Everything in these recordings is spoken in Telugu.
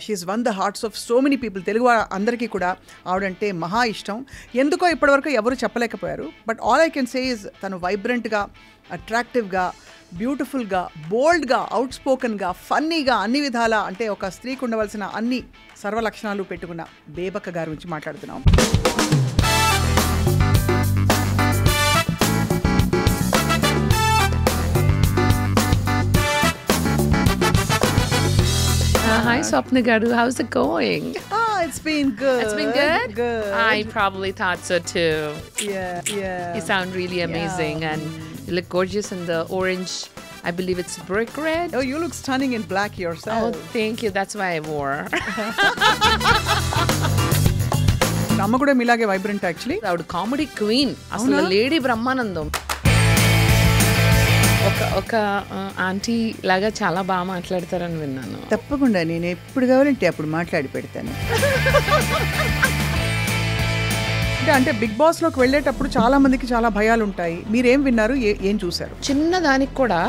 She is one the hearts of so many people. Telugu అందరికీ కూడా ఆవిడంటే మహా ఇష్టం. ఎందుకో ఇప్పటివరకు ఎవరు చెప్పలేకపోయారు. But all I can say is తను వైబ్రెంట్గా, అట్రాక్టివ్గా, బ్యూటిఫుల్గా, బోల్డ్గా, అవుట్ స్పోకన్గా, ఫన్నీగా, అన్ని విధాలా అంటే ఒక స్త్రీకి ఉండవలసిన అన్ని సర్వలక్షణాలు పెట్టుకున్న బేబక్క గారి గురించి మాట్లాడుతున్నాం. Hi, Swapna Garu. How's it going? It's been good. It's been good? Good. I probably thought so too. Yeah. You sound really amazing and you look gorgeous in the orange. I believe it's brick red. Oh, you look stunning in black yourself. Oh, thank you. That's why I wore. అమ్మ కూడా మీలాగే వైబ్రెంట్ యాక్చువల్లీ. ఆవిడ కామెడీ క్వీన్, అసలు లేడీ బ్రహ్మానందం. ఒక ఆంటీ లాగా చాలా బాగా మాట్లాడతారని విన్నాను. తప్పకుండా నేను ఎప్పుడు కావాలంటే అప్పుడు మాట్లాడి పెడతాను. అంటే బిగ్ బాస్ లోకి వెళ్ళేటప్పుడు చాలా మందికి చాలా భయాలు ఉంటాయి. మీరేం విన్నారు, ఏం చూసారు? చిన్న దానికి కూడా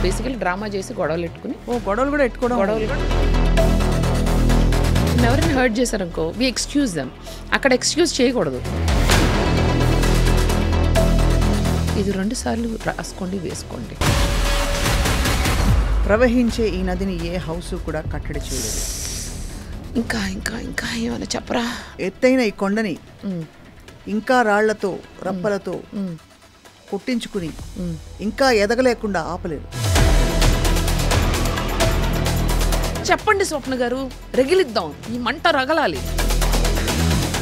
బేసికలీ డ్రామా చేసి గొడవలు పెట్టుకుని గొడవలు కూడా ఎట్టుకోవడం, గొడవలు కూడా ఎవరైనా హర్ట్ చేశారనుకో వి ఎక్స్క్యూజ్ దెమ్. అక్కడ ఎక్స్క్యూజ్ చేయకూడదు. ఇది 2 సార్లు రాసుకోండి, వేసుకోండి. ప్రవహించే ఈ నదిని ఏ హౌస్ కూడా కట్టడి చేయలేదు. ఇంకా ఇంకా ఇంకా ఏమైనా చెప్పరా? ఎత్తైన ఈ కొండని ఇంకా రాళ్లతో, రప్పలతో కొట్టించుకుని ఇంకా ఎదగలేకుండా ఆపలేదు. చెప్పండి స్వప్న గారు, రగిలిద్దాం, ఈ మంట రగలాలి.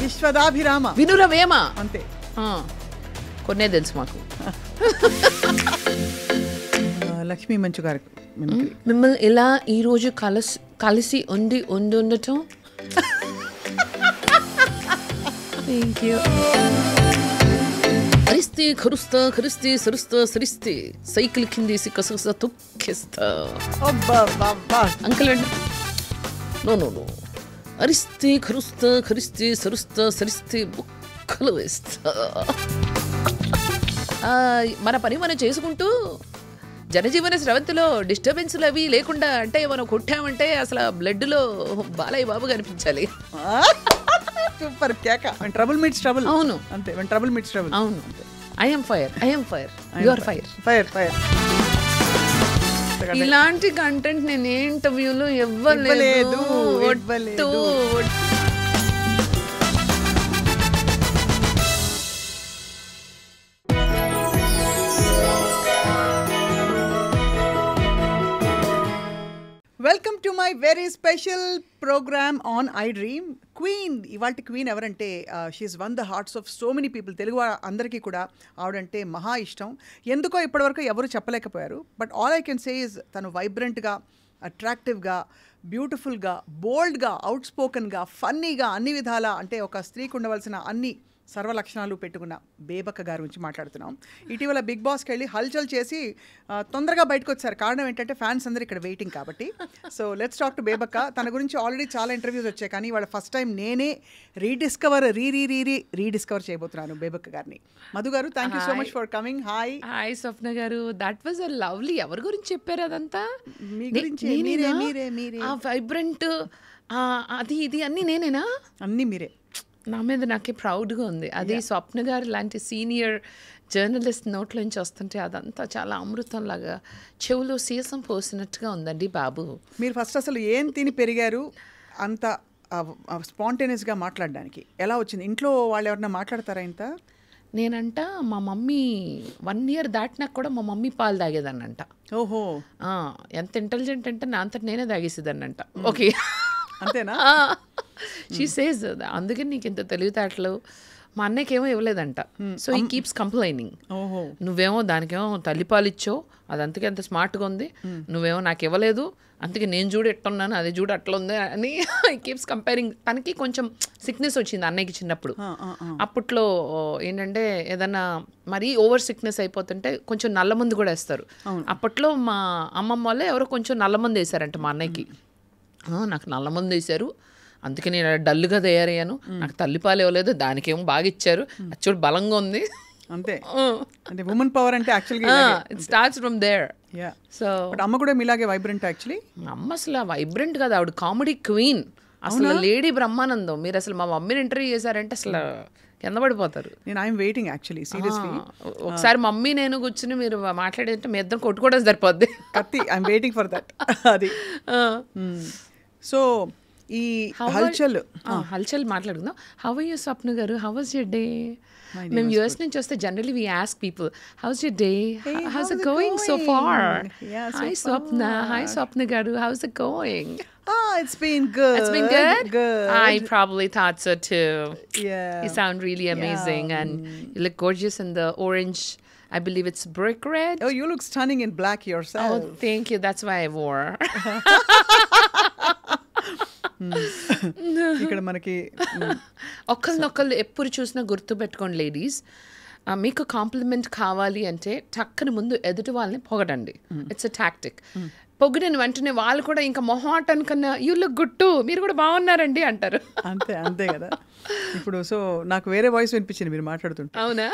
విశ్వదాభిరామ వినురవేమ అంతే. కొన్నే తెలుసు మాకు. లక్ష్మీ మంచు గారు మిమ్మల్ని ఇలా ఈరోజు కలిసి ఉండటం థ్యాంక్ యూ. అరిస్తే కరుస్తా, కరిస్తే సరుస్తా, సరిస్తే సైకిల్ కిందేసి కసుస్తా, తొక్కేస్తా. అంకుల్ అండి, నో నో నో. అరిస్తే కరుస్తా, కరిస్తే సరుస్తా, సరిస్తే బుక్కలు వేస్తా. మన పని మనం చేసుకుంటూ జనజీవన స్రవంతిలో డిస్టర్బెన్స్లు అవి లేకుండా, అంటే మనం కొట్టామంటే అసలు బ్లడ్లో బాలయ్య బాబు కనిపించాలి. సూపర్ కేక. when trouble meets trouble. అవును అంతే. when trouble meets trouble. అవును. I am fire. You are fire. ఇలాంటి కంటెంట్ నేను ఏ ఇంటర్వ్యూలో ఇవ్వలేదు. Welcome to my very special program on I dream. Queen, ఇవాళ క్వీన్ ఎవరంటే she's one the hearts of so many people. Telugu అందరికీ కూడా ఆవిడంటే మహా ఇష్టం. ఎందుకో ఇప్పటివరకు ఎవరు చెప్పలేకపోయారు. But all I can say is తను వైబ్రెంట్గా, అట్రాక్టివ్గా, బ్యూటిఫుల్గా, బోల్డ్గా, అవుట్ స్పోకన్గా, ఫన్నీగా, అన్ని విధాలా అంటే ఒక స్త్రీకి ఉండవలసిన అన్ని సర్వలక్షణాలు పెట్టుకున్న బేబక్క గారి గురించి మాట్లాడుతున్నాం. ఇటీవల బిగ్ బాస్కి వెళ్ళి హల్చల్ చేసి తొందరగా బయటకు వచ్చారు. కారణం ఏంటంటే ఫ్యాన్స్ అందరూ ఇక్కడ వెయిటింగ్ కాబట్టి. So let's talk to Bebakka. తన గురించి ఆల్రెడీ చాలా ఇంటర్వ్యూస్ వచ్చాయి, కానీ వాళ్ళ ఫస్ట్ టైం నేనే రీడిస్కవర్ చేయబోతున్నాను బేబక్క గారిని. Madhu garu, thank you so much for coming. Hi Swapna garu, that was a lovely. ఎవరి గురించి చెప్పారు అదంతా? మీ గురించి. మీరే వైబ్రెంట్ అది ఇది అన్నీ నేనేనా? అన్నీ మీరే. నా మీద నాకే ప్రౌడ్గా ఉంది. అది స్వప్న గారు లాంటి సీనియర్ జర్నలిస్ట్ నోట్లోంచి వస్తుంటే అదంతా చాలా అమృతంలాగా చెవులో సీసం పోసినట్టుగా ఉందండి బాబు. మీరు ఫస్ట్ అసలు ఏం తిని పెరిగారు అంత స్పాంటేనియస్గా మాట్లాడడానికి ఎలా వచ్చింది? ఇంట్లో వాళ్ళు ఎవరన్నా మాట్లాడతారా ఇంత? నేనంట మా మమ్మీ 1 year దాటినాక కూడా మా మమ్మీ పాలు తాగేదాన్నంట. ఓహో, ఎంత ఇంటెలిజెంట్ అంటే నా అంతటి నేనే తాగేసేదాన్నంట. ఓకే, అంతేనా? షీ సేస్ అందుకని నీకు ఇంత తెలివితేటలు. మా అన్నయ్యకేమో ఇవ్వలేదంట. సో ఈ కీప్స్ కంప్లైనింగ్. నువ్వేమో దానికేమో తల్లిపాలు ఇచ్చావు, అది అంతకే అంత స్మార్ట్గా ఉంది, నువ్వేమో నాకు ఇవ్వలేదు, అందుకే నేను చూడు ఎట్టున్నాను, అది చూడు అట్లా ఉంది అని కీప్స్ కంపేరింగ్. తనకి కొంచెం సిక్నెస్ వచ్చింది అన్నయ్యకి చిన్నప్పుడు. అప్పట్లో ఏంటంటే ఏదన్నా మరీ ఓవర్ సిక్నెస్ అయిపోతుంటే కొంచెం నల్ల మందు కూడా వేస్తారు. అప్పట్లో మా అమ్మమ్మ వాళ్ళే ఎవరో కొంచెం నల్ల మందు వేశారంట మా అన్నయ్యకి. నాకు నల్ల మందు వేశారు, అందుకే నేను డల్గా తయారయ్యాను, నాకు తల్లిపాలు ఇవ్వలేదు, దానికేమో బాగా ఇచ్చారు, అది చూడు బలంగా ఉంది, అంతే అంటే ఉమెన్ పవర్ అంటే యాక్చువల్గా it starts from there. Yeah so but అమ్మ కూడా మీలాగే వైబ్రెంట్ యాక్చువల్లీ. అమ్మ అసలు వైబ్రెంట్ కదా, ఆవిడ కామెడీ క్వీన్ అసలు, లేడీ బ్రహ్మానందం. మీరు అసలు మా మమ్మీని ఇంటర్వ్యూ చేశారంటే అసలు కింద పడిపోతారు. నేను ఐఎమ్ వెయిటింగ్ యాక్చువల్లీ సీరియస్లీ. ఒకసారి మమ్మీ నేను కూర్చుని మీరు మాట్లాడేదంటే మీ ఇద్దరం కొట్టుకోవడం సరిపోద్ది. కత్తి ఐఎమ్ వెయిటింగ్ ఫర్ దట్. అది సో ఈ హల్చల్ మాట్లాడుకుందాం. How are you Swapna garu, how was your day? మేము యూఎస్ నుంచి వస్తే generally we ask people how's your day, how's it going so far. Hi Swapna, hi Swapna garu, how's it going? It's been good. It's been good? Good. I probably thought so too. Yeah. You sound really amazing and you look gorgeous in the orange, I believe it's brick red. Oh, you look stunning in black yourself. Oh, thank you. That's why I wore. ఇక్కడ మనకి ఒకళ్ళనొకళ్ళు ఎప్పుడు చూసినా గుర్తు పెట్టుకోండి లేడీస్. మీకు కాంప్లిమెంట్ కావాలి అంటే టక్కన ముందు ఎదుటి వాళ్ళని పొగడండి. It's a tactic. పొగిడిన వెంటనే వాళ్ళు కూడా ఇంకా మొహాటం కన్నా యూ లుక్ గుడ్ టు, మీరు కూడా బాగున్నారండి అంటారు. అంతే అంతే కదా. ఇప్పుడు సో నాకు వేరే వాయిస్ వినిపించింది మీరు మాట్లాడుతుంటే. అవునా?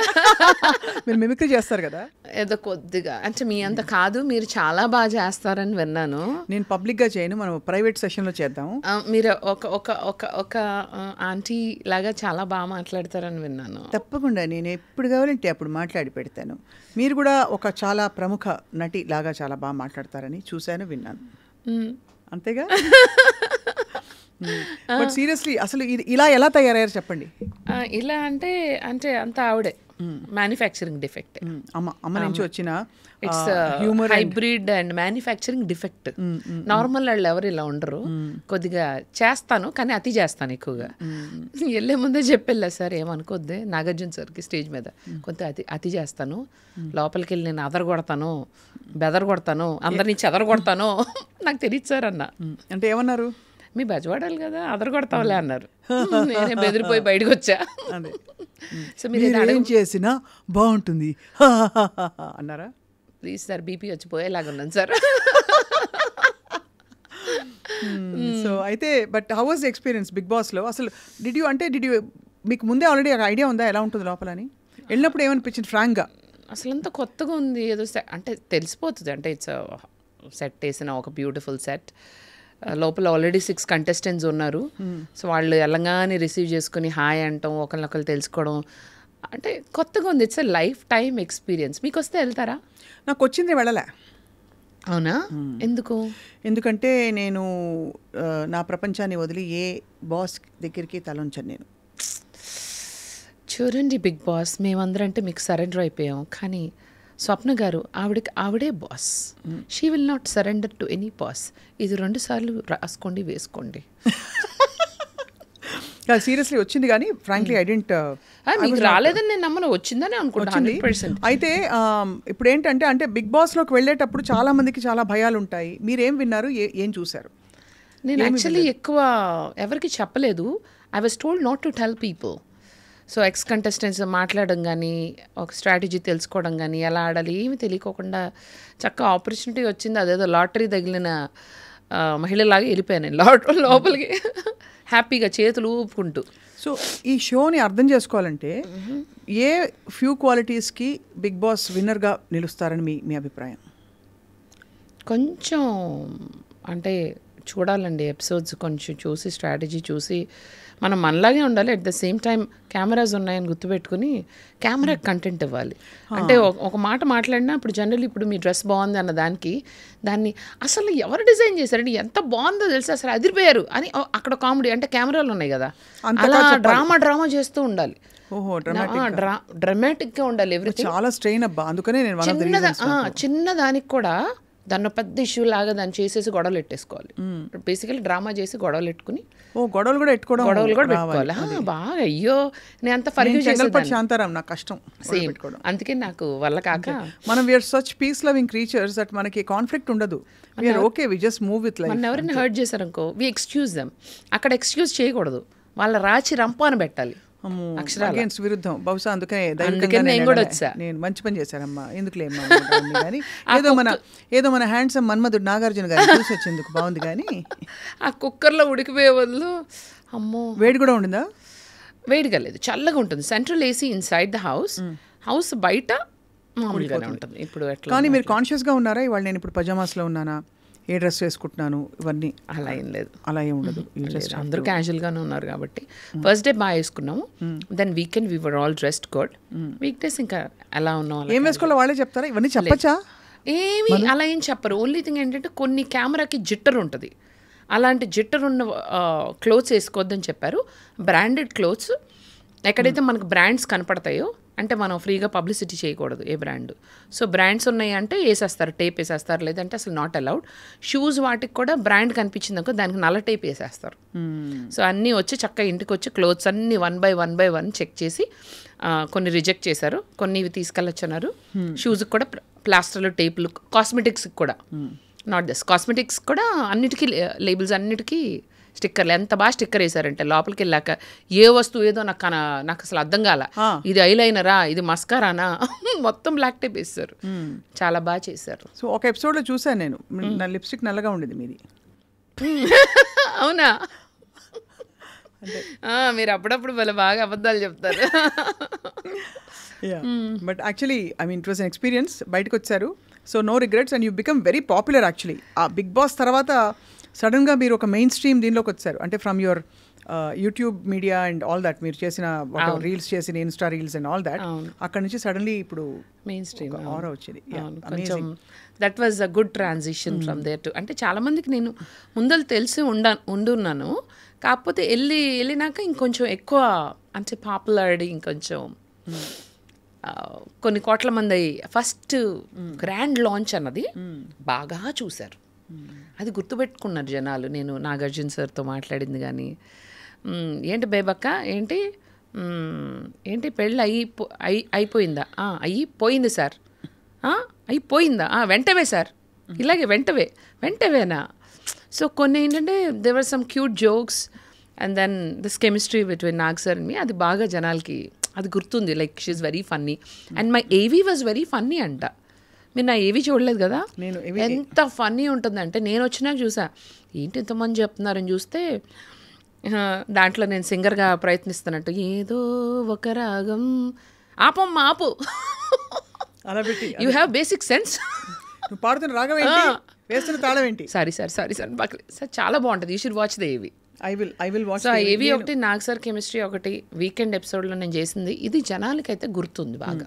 మీరు మిమిక్రీ చేస్తారు కదా. ఏదో కొద్దిగా అంటే మీ అంత కాదు, మీరు చాలా బాగా చేస్తారని విన్నాను. నేను పబ్లిక్గా చేయను, మనం ప్రైవేట్ సెషన్లో చేద్దాం. మీరు ఒక ఒక ఒక ఒక ఆంటీ లాగా చాలా బాగా మాట్లాడతారని విన్నాను. తప్పకుండా నేను ఎప్పుడు కావాలంటే అప్పుడు మాట్లాడి పెడతాను. మీరు కూడా ఒక చాలా ప్రముఖ నటి లాగా చాలా బాగా మాట్లాడతారని చూశాను, విన్నాను. అంతేగా? బట్ సీరియస్లీ అసలు ఇలా ఎలా తయారయ్యారు చెప్పండి. ఇలా అంటే అంటే అంత ఆవిడే మ్యానుఫ్యాక్చరింగ్ డిఫెక్ట్. అమ్మ నుంచి వచ్చిన it's hybrid and manufacturing defect. Normal వాళ్ళు ఎవరు ఇలా ఉండరు. కొద్దిగా చేస్తాను కానీ అతి చేస్తాను ఎక్కువగా. వెళ్ళే ముందే చెప్పెళ్ళా సార్ ఏమనుకోద్దే నాగార్జున సార్కి స్టేజ్ మీద, కొంత అతి చేస్తాను, లోపలికి వెళ్ళి నేను అదర కొడతాను, బెదర కొడతాను, అందరినీ చెదర కొడతాను, నాకు తెలియదు సార్ అన్న. అంటే ఏమన్నారు? మీ బజవాడాలి కదా అదర కొడతావులే అన్నారు. నేనే బెదిరిపోయి బయటకు వచ్చా. సో మీరు ఏం చేసినా బాగుంటుంది అన్నారా? ప్లీజ్ సార్ బీపీ వచ్చిపోయేలాగా ఉన్నాను సార్. సో అయితే but how was the experience Bigg బాస్లో? అసలు డిడ్ యూ మీకు ముందే ఆల్రెడీ ఒక ఐడియా ఉందా ఎలా ఉంటుంది లోపలని? వెళ్ళినప్పుడు ఏమనిపించింది ఫ్రాంక్గా? అసలు అంత కొత్తగా ఉంది ఏదో అంటే తెలిసిపోతుంది. అంటే ఇట్స్ సెట్ వేసిన ఒక బ్యూటిఫుల్ సెట్. లోపల ఆల్రెడీ 6 కంటెస్టెంట్స్ ఉన్నారు. సో వాళ్ళు ఎలాగానే రిసీవ్ చేసుకుని హాయ్ అంటాం, ఒకరినొకరు తెలుసుకోవడం అంటే కొత్తగా ఉంది. It's a life time experience. మీకు వస్తే వెళ్తారా? నాకు వచ్చింది, వెళ్ళలే. అవునా? ఎందుకు? ఎందుకంటే నేను నా ప్రపంచాన్ని వదిలి ఏ బాస్ దగ్గరికి తలంచాను నేను. చూడండి బిగ్ బాస్, మేమందరం అంటే మీకు సరెండర్ అయిపోయాం, కానీ స్వప్న గారు ఆవిడే boss. She will not surrender to any boss. ఇది 2 సార్లు రాసుకోండి, వేసుకోండి. సీరియస్లీ వచ్చింది కానీ ఫ్రాంక్లీ ఐ డెంట్. మీకు రాలేదని నేను నమ్మను, వచ్చిందని అనుకుంటాను 100%. అయితే ఇప్పుడు ఏంటంటే అంటే బిగ్ బాస్లోకి వెళ్ళేటప్పుడు చాలా మందికి చాలా భయాలు ఉంటాయి. మీరేం విన్నారు, ఏం చూసారు? నేను యాక్చువల్లీ ఎక్కువ ఎవరికి చెప్పలేదు. I was told not to tell people. So X contestants మాట్లాడడం కానీ, ఒక స్ట్రాటజీ తెలుసుకోవడం కానీ, ఎలా ఆడాలి ఏమి తెలియకోకుండా చక్కగా ఆపర్చునిటీ వచ్చింది. అదేదో లాటరీ తగిలిన మహిళలాగా వెళ్ళిపోయాను నేను లోపలికి హ్యాపీగా చేతులు ఊపుకుంటూ. సో ఈ షోని అర్థం చేసుకోవాలంటే ఏ ఫ్యూ క్వాలిటీస్కి బిగ్ బాస్ విన్నర్గా నిలుస్తారని మీ అభిప్రాయం? కొంచెం అంటే చూడాలండి ఎపిసోడ్స్, కొంచెం చూసి స్ట్రాటజీ చూసి మనం మనలాగే ఉండాలి. At the same time cameras ఉన్నాయని గుర్తుపెట్టుకుని కెమెరా కంటెంట్ ఇవ్వాలి. అంటే ఒక మాట మాట్లాడినా ఇప్పుడు జనరల్ ఇప్పుడు మీ డ్రెస్ బాగుంది అన్న దాన్ని అసలు ఎవరు డిజైన్ చేశారండి, ఎంత బాగుందో తెలిసి అసలు అదిరిపోయారు అని అక్కడ కామెడీ అంటే కెమెరాలు ఉన్నాయి కదా, అలా డ్రామా చేస్తూ ఉండాలి. డ్రామాటిక్గా ఉండాలి ఎవ్రీథింగ్. చాలా స్ట్రెయిన్ అబ్బా, అందుకనే చిన్న దానికి కూడా దాన్ని పెద్ద ఇష్యూ లాగా దాన్ని చేసేసి గొడవలు పెట్టేసుకోవాలి. బేసికలీ డ్రామా చేసి గొడవలు పెట్టుకుని గొడవలు కూడా పెట్టుకోవాలి. బాగా అయ్యో నేను అంత ఫర్గివ్ చేసేదాన్ని. శాంతారాం నాకు కష్టం సేమ్, అందుకే నాకు వల్ల కాక. మనం we are such peace loving creatures that మనకి కాన్ఫ్లిక్ట్ ఉండదు. We are okay, we just move with life. మన ఎవరైనా హర్ట్ చేశారనుకో వి ఎక్స్క్యూజ్ దెమ్. అక్కడ ఎక్స్క్యూజ్ చేయకూడదు, వాళ్ళ రాచి రంపాను పెట్టాలి. అగేన్స్ట్ విరుద్ధం. బహుశా అందుకనే నేను మంచి పని చేశానమ్మా, ఎందుకులే కానీ ఏదో మన హ్యాండ్సమ్ మన్మధుడు నాగార్జున గారు చూసి వచ్చేందుకు బాగుంది. కానీ ఆ కుక్కర్లో ఉడికిపోయే బదులు అమ్మో వేడి కూడా ఉండిందా? వేడిగా లేదు, చల్లగా ఉంటుంది. Central AC inside the house, house బయట మామూలుగానే ఉంటుంది ఇప్పుడు ఎట్లా కానీ మీరు కాన్షియస్గా ఉన్నారా ఇవాళ నేను ఇప్పుడు పజామాస్లో ఉన్నానా, ఏ డ్రెస్ వేసుకుంటున్నాను, ఇవన్నీ అలా ఏం లేదు, అలా ఏం ఉండదు. అందరూ క్యాజువల్గానే ఉన్నారు కాబట్టి ఫస్ట్ డే బాగా వేసుకున్నాము. Then weekend we were all dressed good. Week days ఇంకా ఎలా ఉన్నాం. ఏం వేసుకోవాలో వాళ్ళే చెప్తారా, ఇవన్నీ చెప్పచ్చా? ఏమి అలా ఏం చెప్పరు. ఓన్లీ థింగ్ ఏంటంటే కొన్ని కెమెరాకి జిట్టర్ ఉంటుంది, అలాంటి జిట్టర్ ఉన్న క్లోత్స్ వేసుకోవద్దని చెప్పారు. బ్రాండెడ్ క్లోత్స్ ఎక్కడైతే మనకు బ్రాండ్స్ కనపడతాయో, అంటే మనం ఫ్రీగా పబ్లిసిటీ చేయకూడదు ఏ బ్రాండ్. సో బ్రాండ్స్ ఉన్నాయి అంటే వేసేస్తారు, టేప్ వేసేస్తారు, లేదంటే అసలు నాట్ అలౌడ్. షూస్ వాటికి కూడా బ్రాండ్ కనిపించిందనుకో దానికి నల్ల టేప్ వేసేస్తారు. సో అన్నీ వచ్చి చక్కగా ఇంటికి వచ్చి క్లోత్స్ అన్నీ 1 by 1 చెక్ చేసి కొన్ని రిజెక్ట్ చేశారు, కొన్ని ఇవి తీసుకెళ్ళొచ్చన్నారు. షూస్కి కూడా ప్లాస్టర్లు, టేపులు, కాస్మెటిక్స్కి కూడా, నాట్ దిస్ కాస్మెటిక్స్ కూడా అన్నిటికీ లేబుల్స్ అన్నిటికీ స్టిక్కర్లు. ఎంత బాగా స్టిక్కర్ వేసారంటే లోపలికి వెళ్ళాక ఏ వస్తువు ఏదో నాకు అసలు అర్థం కాల, ఇది ఐలైనరా, ఇది మస్కారానా, మొత్తం బ్లాక్ టేప్ వేస్తారు. చాలా బాగా చేశారు. సో ఒక ఎపిసోడ్లో చూసాను నేను, నా లిప్స్టిక్ నల్లగా ఉండేది మీది. అవునా? మీరు అప్పుడప్పుడు భలే బాగా అబద్ధాలు చెప్తారు. But actually I mean it was an experience. బయటకు వచ్చారు, so no regrets and you become very popular. Actually ఆ బిగ్ బాస్ తర్వాత సడన్గా మీరు ఒక మెయిన్ స్ట్రీమ్ దీనిలోకి వచ్చారు, అంటే from your YouTube media and all that, మీరు చేసిన రీల్స్ చేసిన Insta reels and all that, అక్కడ నుంచి సడన్లీ ఇప్పుడు మెయిన్ స్ట్రీమ్ ఆరా వచ్చింది. కొంచెం that was a good transition from there to, అంటే చాలామందికి నేను ముందలు తెలిసి ఉండున్నాను, కాకపోతే వెళ్ళినాక ఇంకొంచెం ఎక్కువ అంటే పాపులారిటీ ఇంకొంచెం కొన్ని కోట్ల మంది ఫస్ట్ గ్రాండ్ లాంచ్ అన్నది బాగా చూశారు. అది గుర్తుపెట్టుకున్నారు జనాలు. నేను నాగార్జున సార్తో మాట్లాడింది కానీ, ఏంటి బేబక్క ఏంటి పెళ్ళి అయిపోయిందా, అయిపోయింది సార్, అయిపోయిందా, వెంటవే సార్, ఇలాగే వెంటవేనా. సో కొన్ని ఏంటంటే there were some cute jokes and then this chemistry between Nag sir and me, అది బాగా జనాలకి అది గుర్తుంది. Like she is very funny and my AV was very funny అంట. మీరు నా ఏవి చూడలేదు కదా, ఎంత ఫన్నీ ఉంటుందంటే నేను వచ్చినాక చూసా, ఏంటి ఇంతమంది చెప్తున్నారని చూస్తే దాంట్లో నేను సింగర్గా ప్రయత్నిస్తున్నట్టు, ఏదో ఒక రాగం ఆపు అలా పెట్టి యూ హ్యావ్ బేసిక్ సెన్స్, నువ్వు పాడుతున్న రాగం ఏంటి, వేస్తున్న తాళం ఏంటి, సారీ సార్ చాలా బాగుంటుంది, యూ షుడ్ వాచ్ ద ఏవి. I will watch. సో ఏవి ఒకటి, నాగ్ సార్ కెమిస్ట్రీ ఒకటి, వీకెండ్ ఎపిసోడ్లో నేను చేసింది, ఇది జనాలకైతే గుర్తుంది బాగా.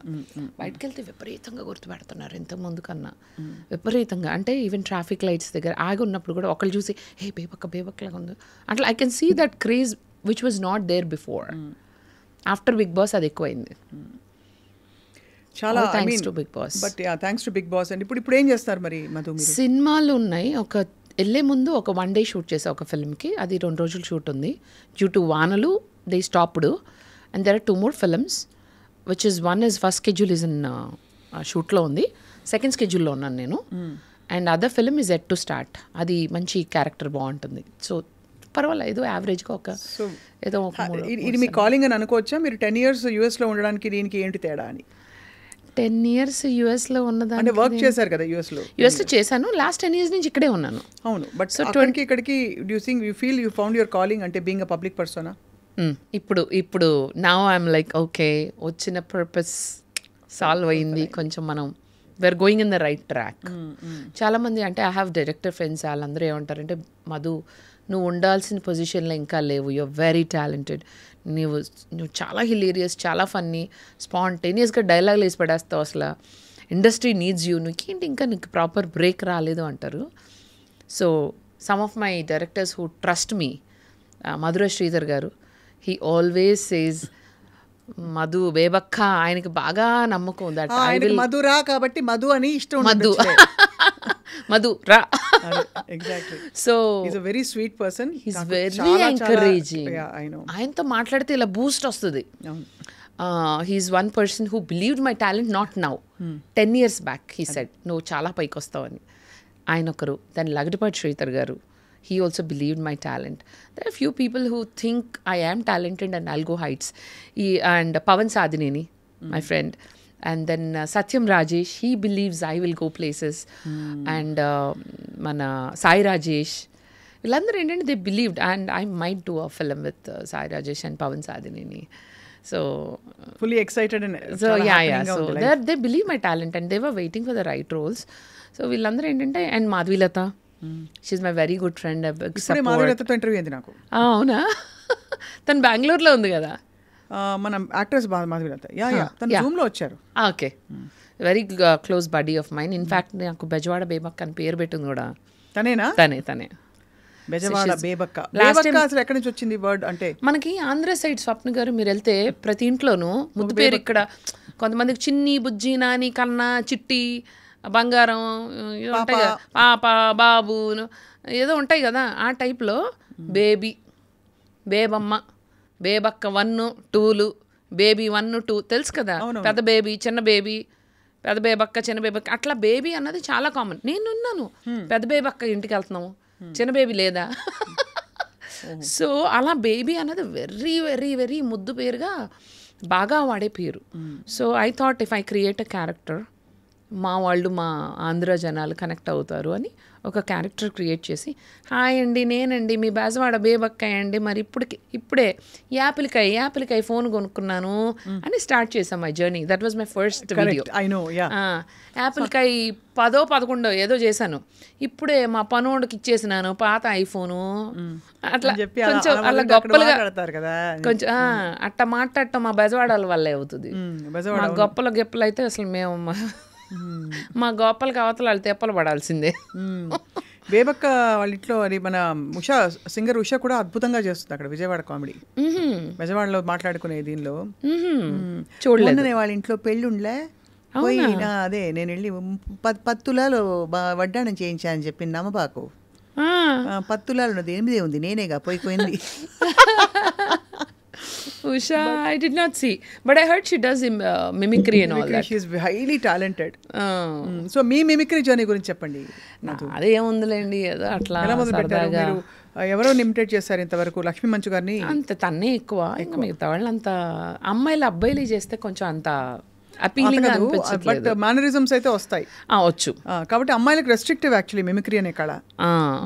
బయటకు వెళ్తే విపరీతంగా గుర్తుపెడుతున్నారు ఇంతకుముందు కన్నా, విపరీతంగా. అంటే ఈవెన్ ట్రాఫిక్ లైట్స్ దగ్గర ఆగి ఉన్నప్పుడు కూడా ఒకళ్ళు చూసి హే బేబక్కలాగా ఉంది అట్లా. I can see that craze which was not there before. After Bigg Boss అది ఎక్కువైంది. చాలా thanks to Bigg Boss. But thanks to Bigg Boss. And ఇప్పుడు ఏం చేస్తారు మరి మధు? సినిమాలు ఉన్నాయి. వెళ్ళే ముందు ఒక 1 day షూట్ చేసా ఒక ఫిల్మ్కి, అది 2 రోజులు షూట్ ఉంది. డ్యూ టు వానలు they stopped and there are 2 more films which is one is first schedule is in షూట్లో ఉంది, సెకండ్ స్కెడ్యూల్లో ఉన్నాను నేను. And other film is yet to start. అది మంచి క్యారెక్టర్ బాగుంటుంది. సో పర్వాలేదు, యావరేజ్గా ఏదో ఇది మీ కాలింగ్ అని అనుకోవచ్చా? మీరు 10 years యూఎస్లో ఉండడానికి దీనికి ఏంటి తేడా అని? 10 years యూఎస్లో ఉన్నదాన్ని, అంటే వర్క్ చేశారు కదా యూఎస్లో చేశాను. లాస్ట్ 10 years నుంచి ఇక్కడే ఉన్నాను. అవును, బట్ సో ఇక్కడికి do you think you feel you found your calling అంటే బీయింగ్ అ పబ్లిక్ పర్సనా? ఇప్పుడు నౌ ఐఎమ్ లైక్ ఓకే, వచ్చిన పర్పస్ సాల్వ్ అయింది కొంచెం, మనం we are going in the right track. చాలామంది అంటే ఐ హ్యావ్ డైరెక్టర్ ఫ్రెండ్స్, వాళ్ళందరూ ఏమంటారంటే, మధు నువ్వు ఉండాల్సిన పొజిషన్లో ఇంకా లేవు, యూఆర్ వెరీ టాలెంటెడ్, నువ్వు చాలా హిలేరియస్, చాలా ఫన్నీ, స్పాంటేనియస్గా డైలాగులు వేసి పడేస్తావు, అసలు ఇండస్ట్రీ నీడ్స్ యూ, నీకేంటి ఇంకా నీకు ప్రాపర్ బ్రేక్ రాలేదు అంటారు. So some of my directors who trust me, Madhura Sridhar garu, he always says Madhu Bebakka, ఆయనకి బాగా నమ్మకం దట్ మధురా కాబట్టి మధు అని ఇష్టం, మధు రా. Exactly. So is a very sweet person, is very encouraging. ఆయనతో మాట్లాడితే ఇలా బూస్ట్ వస్తుంది. He's one person who believed my talent, not now, 10 years back he said నువ్వు చాలా పైకి వస్తావని. ఆయన ఒకరు. దాని లగడపాటి శ్రీధర్ గారు, he also believed my talent. There are few people who think I am talented and I'll go heights. And Pavan Sadineni, my friend. And then Satyam Rajesh, he believes I will go places. And mana Sai Rajesh. వీళ్ళందరూ ఏంటంటే they believed, and I might do a film with Sai Rajesh and Pavan Sadhineni. So fully excited so so they believe my talent and they were waiting for the right roles. So వీళ్ళందరూ ఏంటంటే, and Madhavilatha, she's my very good friend. మాధవీలతతో ఇంటర్వ్యూ అయింది నాకు. అవునా? తను బెంగళూరులో ఉంది కదా మన యాక్ట్రెస్ మాధవీలత. తను జూమ్లో వచ్చారు. Okay, very close buddy of mine. In fact నాకు బెజవాడ బేబక్క అని పేరు పెట్టింది కూడా తనేనా? తనే బెజవాడ బేబక్క. అసలు ఎక్కడి నుంచి వచ్చింది వర్డ్ అంటే? మనకి ఆంధ్ర సైడ్ స్వప్న గారు మీరు వెళ్తే ప్రతి ఇంట్లోనూ ముద్దు పేరు. ఇక్కడ కొంతమందికి చిన్ని, బుజ్జి, నాని, కన్నా, చిట్టి, బంగారం ఉంటాయి కదా, పాప, బాబు ఏదో ఉంటాయి కదా, ఆ టైప్లో బేబీ, బేబమ్మ, బేబక్క 1, 2, బేబీ 1, 2 తెలుసు కదా. పెద్ద బేబీ, చిన్న బేబీ, పెద్ద బేబక్క, చిన్న బేబక్క, అట్లా బేబీ అన్నది చాలా కామన్. నేనున్నాను, పెద్ద బేబక్క ఇంటికి వెళ్తున్నాము, చిన్న బేబీ లేదా. సో అలా బేబీ అన్నది వెరీ వెరీ వెరీ ముద్దు పేరుగా బాగా వాడే పేరు. So I thought if I create a character, మా వాళ్ళు, మా ఆంధ్ర జనాలు కనెక్ట్ అవుతారు అని ఒక క్యారెక్టర్ క్రియేట్ చేసి, హాయ్ అండి, నేనండి మీ బెజవాడ బేబక్కాయ అండి, మరి ఇప్పుడే యాపిల్కాయ ఫోన్ కొనుక్కున్నాను అని స్టార్ట్ చేసాం my journey. That was my first video. యాపిల్కాయ 10, 11 ఏదో చేశాను. ఇప్పుడే మా పనోడికి ఇచ్చేసినాను పాత ఐఫోను. అట్లా కొంచెం అలా గొప్పలుగా కొంచెం అట్ట మాట్లాడటం మా బెజవాడల వల్లే అవుతుంది. మా గొప్పలు అయితే అసలు మేము మా గోపాలకి అవతల వాళ్ళు తెప్పలు పడాల్సిందే. బేబక్క వాళ్ళ ఇంట్లో అది మన ఉషా, సింగర్ ఉషా కూడా అద్భుతంగా చేస్తుంది అక్కడ విజయవాడ కామెడీ. బెజవాడలో మాట్లాడుకునే దీనిలో చూడలేదు. వాళ్ళ ఇంట్లో పెళ్ళుండ్లే పోయినా, అదే నేను వెళ్ళి 10 తులాలు వడ్డాణం చేయించా అని చెప్పి నమ్మబాకు. 10 తులాలు ఉన్నది 8 ఉంది, నేనేగా పోయింది. Usha, I did not see, but I heard she does mimicry and all that. She is highly talented. So me mimicry journey గురించి చెప్పండి. అదే ఏముందిలేండి, ఏదో అట్లా సరదాగా. ఎవరో ఇమిటేట్ చేశారు ఇంతవరకు? లక్ష్మీ మంచు గారిని అంత తన్నే ఎక్కువ. ఇంకా మిగతా వాళ్ళు అంత అమ్మాయిలు అబ్బాయిలు చేస్తే కొంచెం అంత అపీలింగ్ అనిపించట్లేదు. బట్ మేనరిజమ్స్ అయితే వస్తాయి వచ్చు. కాబట్టి అమ్మాయిలకు రెస్ట్రిక్టివ్ యాక్చువల్లీ మిమిక్రీ అనే కళ.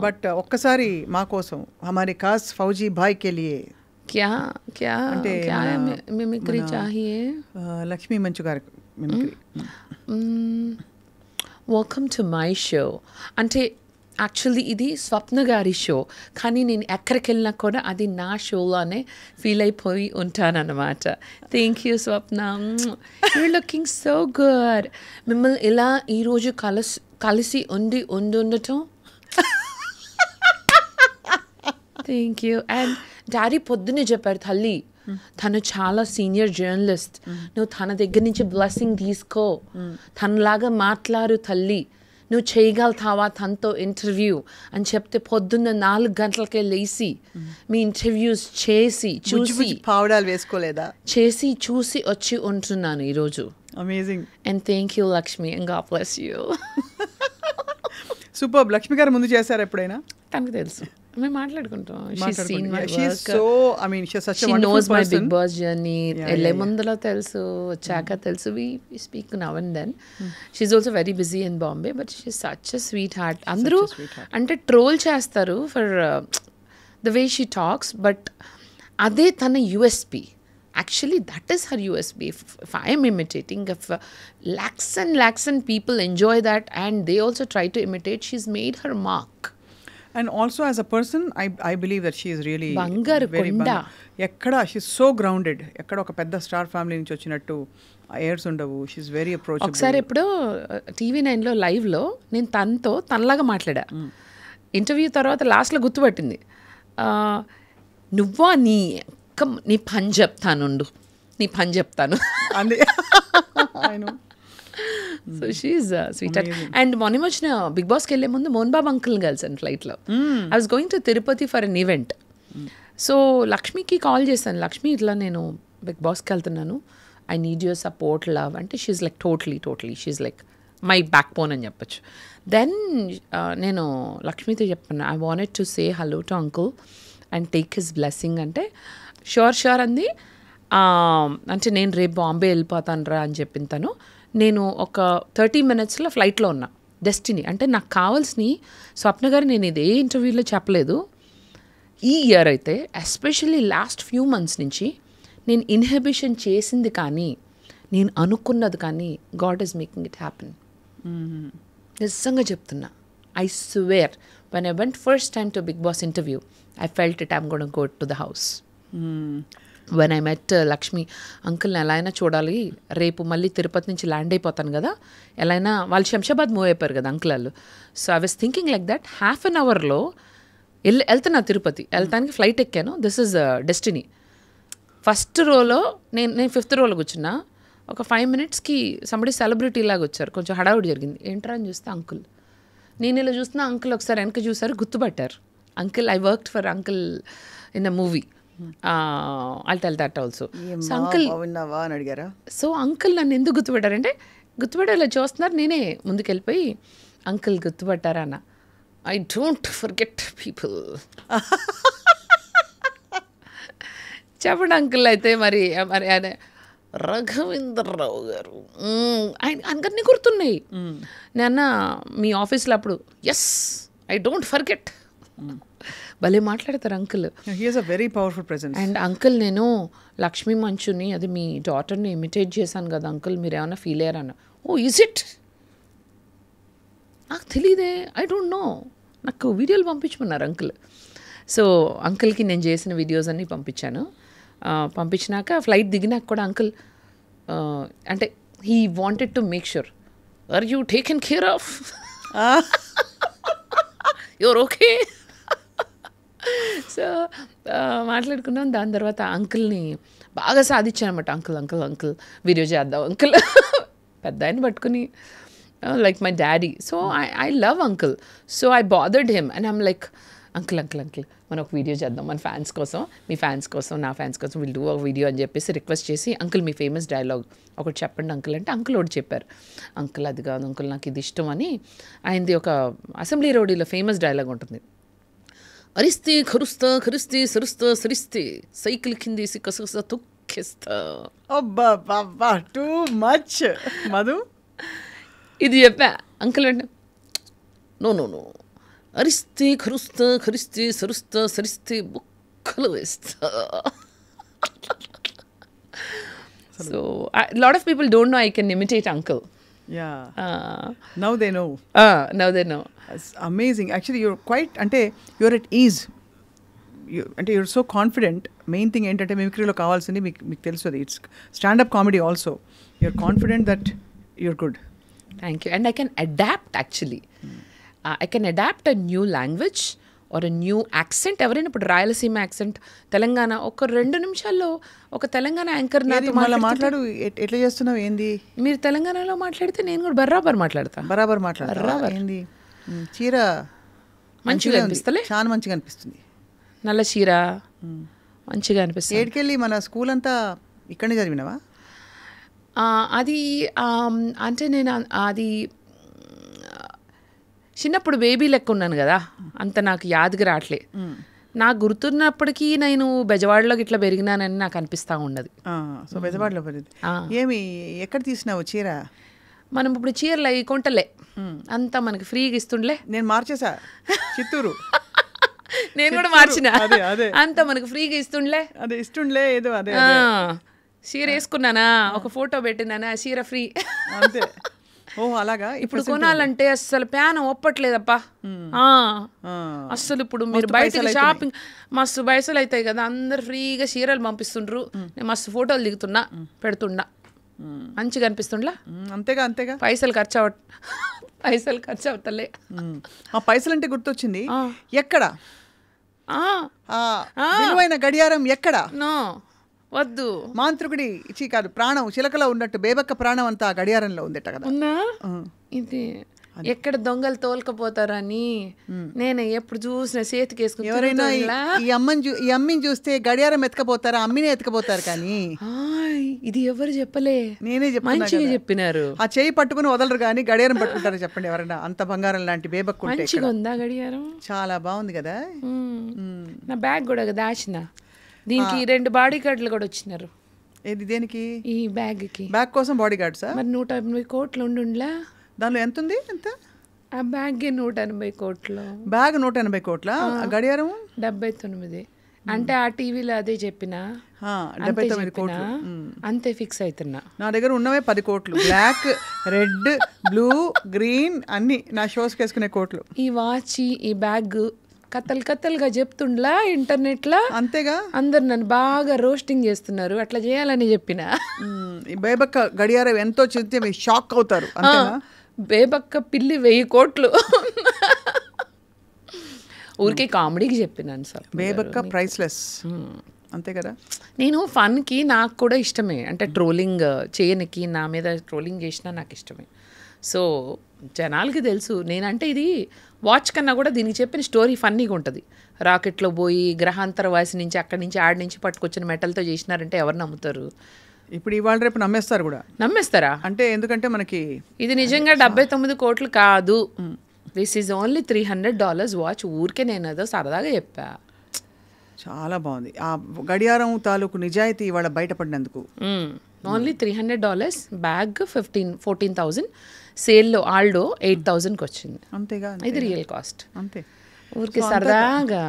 బట్ ఒక్కసారి మా కోసం హమారే ఖాస్ ఫౌజీ భాయ్ కే లియే क्या मिमिक्री चाहिए? లక్ష్మీ మంచు గారి mimicry. Welcome to my show. అంటే యాక్చువల్లీ ఇది స్వప్న గారి షో, కానీ నేను ఎక్కడికి వెళ్ళినా కూడా అది నా షోలోనే ఫీల్ అయిపోయి ఉంటానన్నమాట. Thank you Swapna, your looking so good. మిమ్మల్ని ఇలా ఈరోజు కలిసి ఉండటం థ్యాంక్ యూ. అండ్ డాడీ పొద్దున్నే చెప్పారు, తల్లి తను చాలా సీనియర్ జర్నలిస్ట్, నువ్వు తన దగ్గర నుంచి బ్లెస్సింగ్ తీసుకో, తనలాగా మాట్లాడు తల్లి, నువ్వు చేయగలుగుతావా తనతో ఇంటర్వ్యూ అని చెప్తే పొద్దున్న 4 గంటలకే లేచి మీ ఇంటర్వ్యూస్ చేసి చూసి పావడాలు వేసుకోలేదా చేసి చూసి వచ్చి ఉంటున్నాను ఈరోజు. Amazing. And thank you Lakshmi, and God bless you. Super. Lakshmi గారు ముందు చేశారు ఎప్పుడైనా? తనకు తెలుసు, మేము మాట్లాడుకుంటాం. బిగ్ బాస్ జర్నీ వెళ్ళే ముందులో తెలుసు, వచ్చాక తెలుసు. We speak now and then. She's also very busy in Bombay, but she such a sweet heart. అందరూ అంటే ట్రోల్ చేస్తారు for the way she talks, but అదే తన USP. Actually, that is her USP. If I am imitating, if lakhs and people enjoy that and they also try to imitate, she's made her mark. And also as a person, I believe that she is really Bangar Konda. Ekkada she's so grounded. Ekkada oka pedda star family nunchi vachinattu airs undavu. She's very approachable. ఒకసారి ఎప్పుడో TV9 లో లైవ్ లో నేను తనలాగా మాట్లాడా. ఇంటర్వ్యూ తర్వాత లాస్ట్లో గుర్తుపట్టింది, నువ్వా నీ పని చెప్తాను సో షీఈ్ స్వీట్. అండ్ మొన్న వచ్చిన బిగ్ బాస్కి వెళ్ళే ముందు మోహన్ బాబు అంకుల్ కలిసాను ఫ్లైట్లో. I was going to Tirupati for an event. So లక్ష్మికి కాల్ చేశాను, లక్ష్మి ఇట్లా నేను బిగ్ బాస్కి వెళ్తున్నాను, I need your support love అంటే she's like totally she's like my backbone అని చెప్పచ్చు. దెన్ నేను లక్ష్మితో చెప్పాను, I wanted to say hello to uncle and take his blessing అంటే షూర్ అంది. అంటే నేను రేపు బాంబే వెళ్ళిపోతాను రా అని చెప్పిన తను. నేను ఒక 30 minutesలో ఫ్లైట్లో ఉన్నా డెస్టినీ. అంటే నాకు కావాల్సిన స్వప్న గారు నేను ఇదే ఇంటర్వ్యూలో చెప్పలేదు, ఈ ఇయర్ అయితే ఎస్పెషల్లీ లాస్ట్ ఫ్యూ మంత్స్ నుంచి నేను ఇన్హిబిషన్ చేసింది కానీ నేను అనుకున్నది కానీ God is making it happen. నిజంగా చెప్తున్నా. I swear when I went first time to Big Boss interview, I felt it I'm going to go to the house. When I met Lakshmi అంకుల్ని ఎలా అయినా చూడాలి, రేపు మళ్ళీ తిరుపతి నుంచి ల్యాండ్ అయిపోతాను కదా, ఎలా అయినా వాళ్ళు శంషాబాద్ మూవ్ అయిపోయారు కదా అంకుల్ వాళ్ళు. So I was thinking like that. Half an అవర్లో వెళ్తున్నా తిరుపతి, వెళ్తానికి ఫ్లైట్ ఎక్కాను. This is destiny. ఫస్ట్ రోలో నేను 5th రోలో కూర్చున్నా. ఒక 5 minutesకి సంబడి సెలబ్రిటీ లాగా వచ్చారు, కొంచెం హడావుడి జరిగింది. ఏంట్రా అని చూస్తే అంకుల్. నేను ఇలా చూస్తున్నా, అంకుల్ ఒకసారి వెనక చూసారు, గుర్తుపట్టారు. Uncle, I worked for uncle in a movie, I'll tell that also. So uncle అని అడిగారా? సో అంకుల్ నన్ను ఎందుకు గుర్తుపట్టారంటే, గుర్తుపట్టేలా చూస్తున్నారు. నేనే ముందుకు వెళ్ళిపోయి అంకుల్ గుర్తుపట్టారా అన్న. I don't forget people. చెప్పండి అంకుల్. అయితే మరి మరి ఆయన రఘవేంద్రరావు గారు ఆయన అందరినీ గుర్తున్నాయి. నేను మీ ఆఫీస్లో అప్పుడు ఎస్ ఐ డోంట్ ఫర్గెట్. భలే మాట్లాడతారు uncle. He has a very powerful presence. And uncle, నేను లక్ష్మీ మంచుని, అది మీ డాటర్ని ఇమిటేట్ చేశాను కదా అంకుల్, మీరు ఏమైనా ఫీల్ అయ్యారన్న. Oh is it? నాకు తెలియదే, ఐ డోంట్ నో. నాకు వీడియోలు పంపించమన్నారు అంకుల్. సో అంకుల్కి నేను చేసిన వీడియోస్ అన్నీ పంపించాను. పంపించినాక ఫ్లైట్ దిగినాక కూడా అంకుల్ అంటే he wanted to make sure, are you taken care of, your okay. So మాట్లాడుకున్నాం. దాని తర్వాత అంకుల్ని బాగా సాధించానమాట. అంకుల్ అంకుల్ అంకుల్ వీడియో చేద్దాం అంకుల్. పెద్ద ఆయన పట్టుకుని like my daddy. So I love uncle. So I bothered him and I'm like uncle uncle uncle మనం ఒక వీడియో చేద్దాం మన ఫ్యాన్స్ కోసం, మీ ఫ్యాన్స్ కోసం, నా ఫ్యాన్స్ కోసం, విల్ డూ ఒక వీడియో అని చెప్పేసి రిక్వెస్ట్ చేసి, అంకుల్ మీ ఫేమస్ డైలాగ్ ఒకటి చెప్పండి అంకుల్ అంటే, అంకుల్ ఒకటి చెప్పారు. అంకుల్ అది కాదు అంకుల్, నాకు ఇది ఇష్టం అని. ఆయనది ఒక అసెంబ్లీ రోడీలో ఫేమస్ డైలాగ్ ఉంటుంది. అరిస్తే ఖరుస్తా, ఖరిస్తే సరుస్తా, సరిస్తే సైకిల్ కిందేసి కసకస తొక్కేస్తా. అబ్బా టూ మచ్ మధు. ఇది చెప్పా. అంకుల్ అంటే నో నో నో, అరిస్తే ఖరుస్తా, ఖరిస్తే సరుస్తా, సరిస్తే బుక్కలు వేస్తా. So lot of people don't know I can imitate uncle. Now they know. Now they know. It's amazing. Actually, you're quite, అంటే you're at ease. అంటే you're so confident. Main thing ఏంటంటే మిమిక్రీలో కావాల్సింది మీకు తెలుసు, అది it's standup comedy also. You're confident that you're good. Thank you. And I can adapt actually. I can adapt a new language or a new accent. ఎవరైనా ఇప్పుడు రాయలసీమ యాక్సెంట్, తెలంగాణ, ఒక 2 నిమిషాల్లో ఒక తెలంగాణ యాంకర్ నాతో మాట్లాడు. ఎట్లా చేస్తున్నావు ఏంది? మీరు తెలంగాణలో మాట్లాడితే నేను కూడా బరాబర్ మాట్లాడతాను. బరాబర్ మాట్లాడతా. ఏంది చీర మంచిగా అనిపిస్తలే? చాలా మంచిగా అనిపిస్తుంది. నల్ల చీర మంచిగా అనిపిస్తుంది. ఏడికెళ్ళి మన స్కూల్ అంతా ఇక్కడనే చదివినావా? అది అంటే నేను అది చిన్నప్పుడు బేబీ లెక్క ఉన్నాను కదా, అంత నాకు యాదకి రావట్లే. నాకు గుర్తున్నప్పటికీ నేను బెజవాడలోకి ఇట్లా పెరిగినానని నాకు అనిపిస్తూ ఉండదు. సో బెజవాడలో పెరిగింది. ఏమి ఎక్కడ తీసినావు చీర? మనం ఇప్పుడు చీరలు అవి కొంటలే, అంతా మనకి ఫ్రీగా ఇస్తుండలే. నేను మార్చేసా, చిత్తూరు. నేను కూడా మార్చిన, అంతా మనకు ఫ్రీగా ఇస్తుండలే. అదే ఇస్తుండలే ఏదో అదే చీర వేసుకున్నానా, ఒక ఫోటో పెట్టినానా, చీర ఫ్రీ అంతే. ఓ అలాగా. ఇప్పుడు కొనాలంటే అస్సలు ప్యాన్ ఒప్పట్లేదప్పా. అస్సలు ఇప్పుడు మీరు బయటకు షాపింగ్ మస్తు పైసలు అవుతాయి కదా, అందరు ఫ్రీగా చీరలు పంపిస్తుండ్రు. నేను మస్తు ఫోటోలు దిగుతున్నా, పెడుతున్నా, మంచిగా అనిపిస్తుండ్లా. అంతేగా అంతేగా. పైసలు ఖర్చు అవుతలే. ఆ పైసలు అంటే గుర్తొచ్చింది, ఎక్కడ విలువైన గడియారం ఎక్కడ? నో వద్దు. మాంత్రికుడి ఇచ్చి కాదు, ప్రాణం చిలకలో ఉన్నట్టు బేబక్క ప్రాణం అంతా గడియారంలో ఉందట కదా. ఉన్నా ఇది ఎక్కడ దొంగలు తోలుకపోతారని నేను ఎప్పుడు చూసిన చేతికి వేసుకుని. ఎవరైనా ఈ అమ్మిని చూస్తే గడియారం ఎత్తుకపోతారా? అమ్మినే ఎత్తుకపోతారు. కానీ ఇది ఎవరు చెప్పలే, నేనే మంచిగా చెప్పినారు. ఆ చేయి పట్టుకుని వదలరు కానీ గడియారం పట్టుకుంటారు. చెప్పండి ఎవరైనా. అంత బంగారం లాంటి బేబక్కు మంచిగా ఉందా గడియారం? చాలా బాగుంది కదా. నా బ్యాగ్ కూడా దాచిన, దీనికి 2 బాడీ గార్డులు కూడా వచ్చినారు. ఏది దేనికి? ఈ బ్యాగ్కి. బ్యాగ్ కోసం బాడీ గార్డ్సా? మరి 180 కోట్లు ఉండుండ్లా. దానిలో ఎంత ఉంది? ఎంత? ఆ బ్యాగ్ 180 కోట్లు. బ్యాగ్ 180 కోట్ల, గడియారం 79. అంటే ఆ టీవీలో అదే చెప్పిన. అంతే చెప్పినా, అంతే ఫిక్స్ అవుతున్నా. నా దగ్గర ఉన్నవే 10 కోట్లు, బ్లాక్, రెడ్, బ్లూ, గ్రీన్ అన్ని నా షోస్కి వేసుకునే కోట్లు. ఈ వాచ్, ఈ బ్యాగ్ కథలుగా చెప్తుండ్లా ఇంటర్నెట్లో. అంతేగా, అందరు నన్ను బాగా రోస్టింగ్ చేస్తున్నారు, అట్లా చేయాలని చెప్పిన. ఈ బేబక్క గడియారం ఎంతో చెప్తే మీరు షాక్ అవుతారు. అంతేనా? బేబక్క పిల్లి 1000 కోట్లు. ఊరికే కామెడీకి చెప్పినాను సార్. బేబక్క ప్రైస్లెస్, అంతే కదా. నేను ఫన్కి, నాకు కూడా ఇష్టమే, అంటే ట్రోలింగ్ చేయనికి, నా మీద ట్రోలింగ్ చేసినా నాకు ఇష్టమే. సో జనాలకి తెలుసు నేనంటే ఇది వాచ్ కన్నా కూడా దీనికి చెప్పిన స్టోరీ ఫన్నీగా ఉంటుంది. రాకెట్లో పోయి గ్రహాంతర వాసి నుంచి అక్కడి నుంచి ఆడి నుంచి పట్టుకొచ్చిన మెటల్తో చేసినారంటే ఎవరు నమ్ముతారు? ఇప్పుడు ఇవాళ రేపు నమ్మేస్తారు కూడా. నమ్మేస్తారా? అంటే ఎందుకంటే మనకి ఇది నిజంగా 79 కోట్లు కాదు. This is only $300 watch. ఊరికే నేను ఏదో సరదాగా చెప్పా. చాలా బాగుంది ఆ గడియారం తాలూకు నిజాయితీ ఇవాళ బయటపడినందుకు. ఓన్లీ $300, బ్యాగ్ 14,000, సేల్లో ఆల్డో 8,000కి వచ్చింది. అంతేగా, ఇది రియల్ కాస్ట్. అంతే, ఊరికి సరదాగా.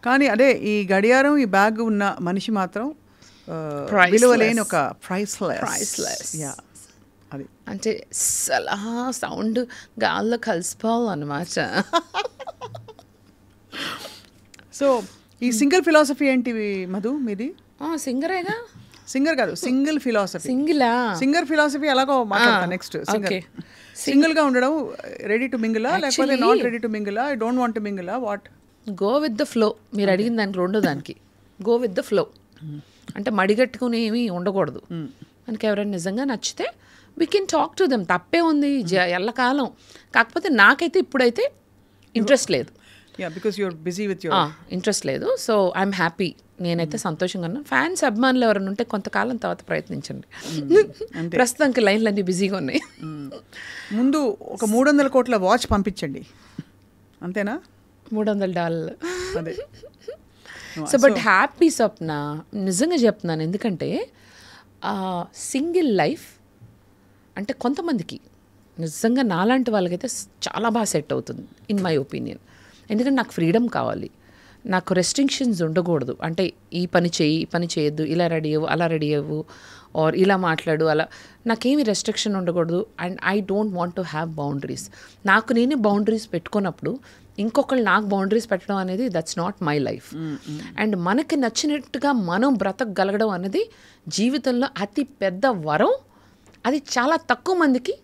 కానీ అదే ఈ గడియారం, ఈ బ్యాగ్ ఉన్న మనిషి మాత్రం విలువలేని ఒక ప్రైస్లెస్. అది అంటే అలా సౌండ్ గాల్లో కలిసిపోవాలన్నమాట. సో ఈ సింగిల్ ఫిలాసఫీ ఏంటి మధు మీది? సింగరేగా? సింగర్ కాదు, సింగిల్ ఫిలాసఫీ. సింగర్ ఫిలాసఫీ ఎలాగో మాట్లాడతా నెక్స్ట్. సింగిల్ గా ఉండడం, రెడీ టు మింగిలా లేకపోతే నాట్ రెడీ టు మింగిలా, ఐ డోంట్ వాంట్ టు మింగిలా, what? Go with the flow. మీరు అడిగిన దానికి రెండో దానికి గో విత్ ద ఫ్లో. అంటే మడిగట్టుకుని ఏమీ ఉండకూడదు. మనకి ఎవరైనా నిజంగా నచ్చితే we can talk to them, తప్పే ఉంది ఎల్లకాలం. కాకపోతే నాకైతే ఇప్పుడైతే ఇంట్రెస్ట్ లేదు. ఇంట్రెస్ట్ లేదు. So I'm happy. నేనైతే సంతోషంగా ఉన్నాను. ఫ్యాన్స్, అభిమానులు ఎవరైనా ఉంటే కొంతకాలం తర్వాత ప్రయత్నించండి. ప్రస్తుతానికి లైన్లు అన్నీ బిజీగా ఉన్నాయి. ముందు ఒక 300 కోట్ల వాచ్ పంపించండి, అంతేనా? $300. అదే. సో బట్ హ్యాపీ స్వప్న, నిజంగా చెప్తున్నాను. ఎందుకంటే సింగిల్ లైఫ్ అంటే కొంతమందికి నిజంగా నాలాంటి వాళ్ళకైతే చాలా బాగా సెట్ అవుతుంది ఇన్ మై ఒపీనియన్. ఎందుకంటే నాకు ఫ్రీడమ్ కావాలి, నాకు రెస్ట్రిక్షన్స్ ఉండకూడదు. అంటే ఈ పని చేయి, ఈ పని చేయొద్దు, ఇలా రెడీ అవ్వు, అలా రెడీ అవ్వు, ఆర్ ఇలా మాట్లాడు, అలా నాకేమి రెస్ట్రిక్షన్ ఉండకూడదు. And I don't want to have boundaries. నాకు నేనే బౌండరీస్ పెట్టుకున్నప్పుడు ఇంకొకళ్ళు నాకు బౌండరీస్ పెట్టడం అనేది that's not my life. And మనకి నచ్చినట్టుగా మనం బ్రతకగలగడం అనేది జీవితంలో అతి పెద్ద వరం. అది చాలా తక్కువ మందికి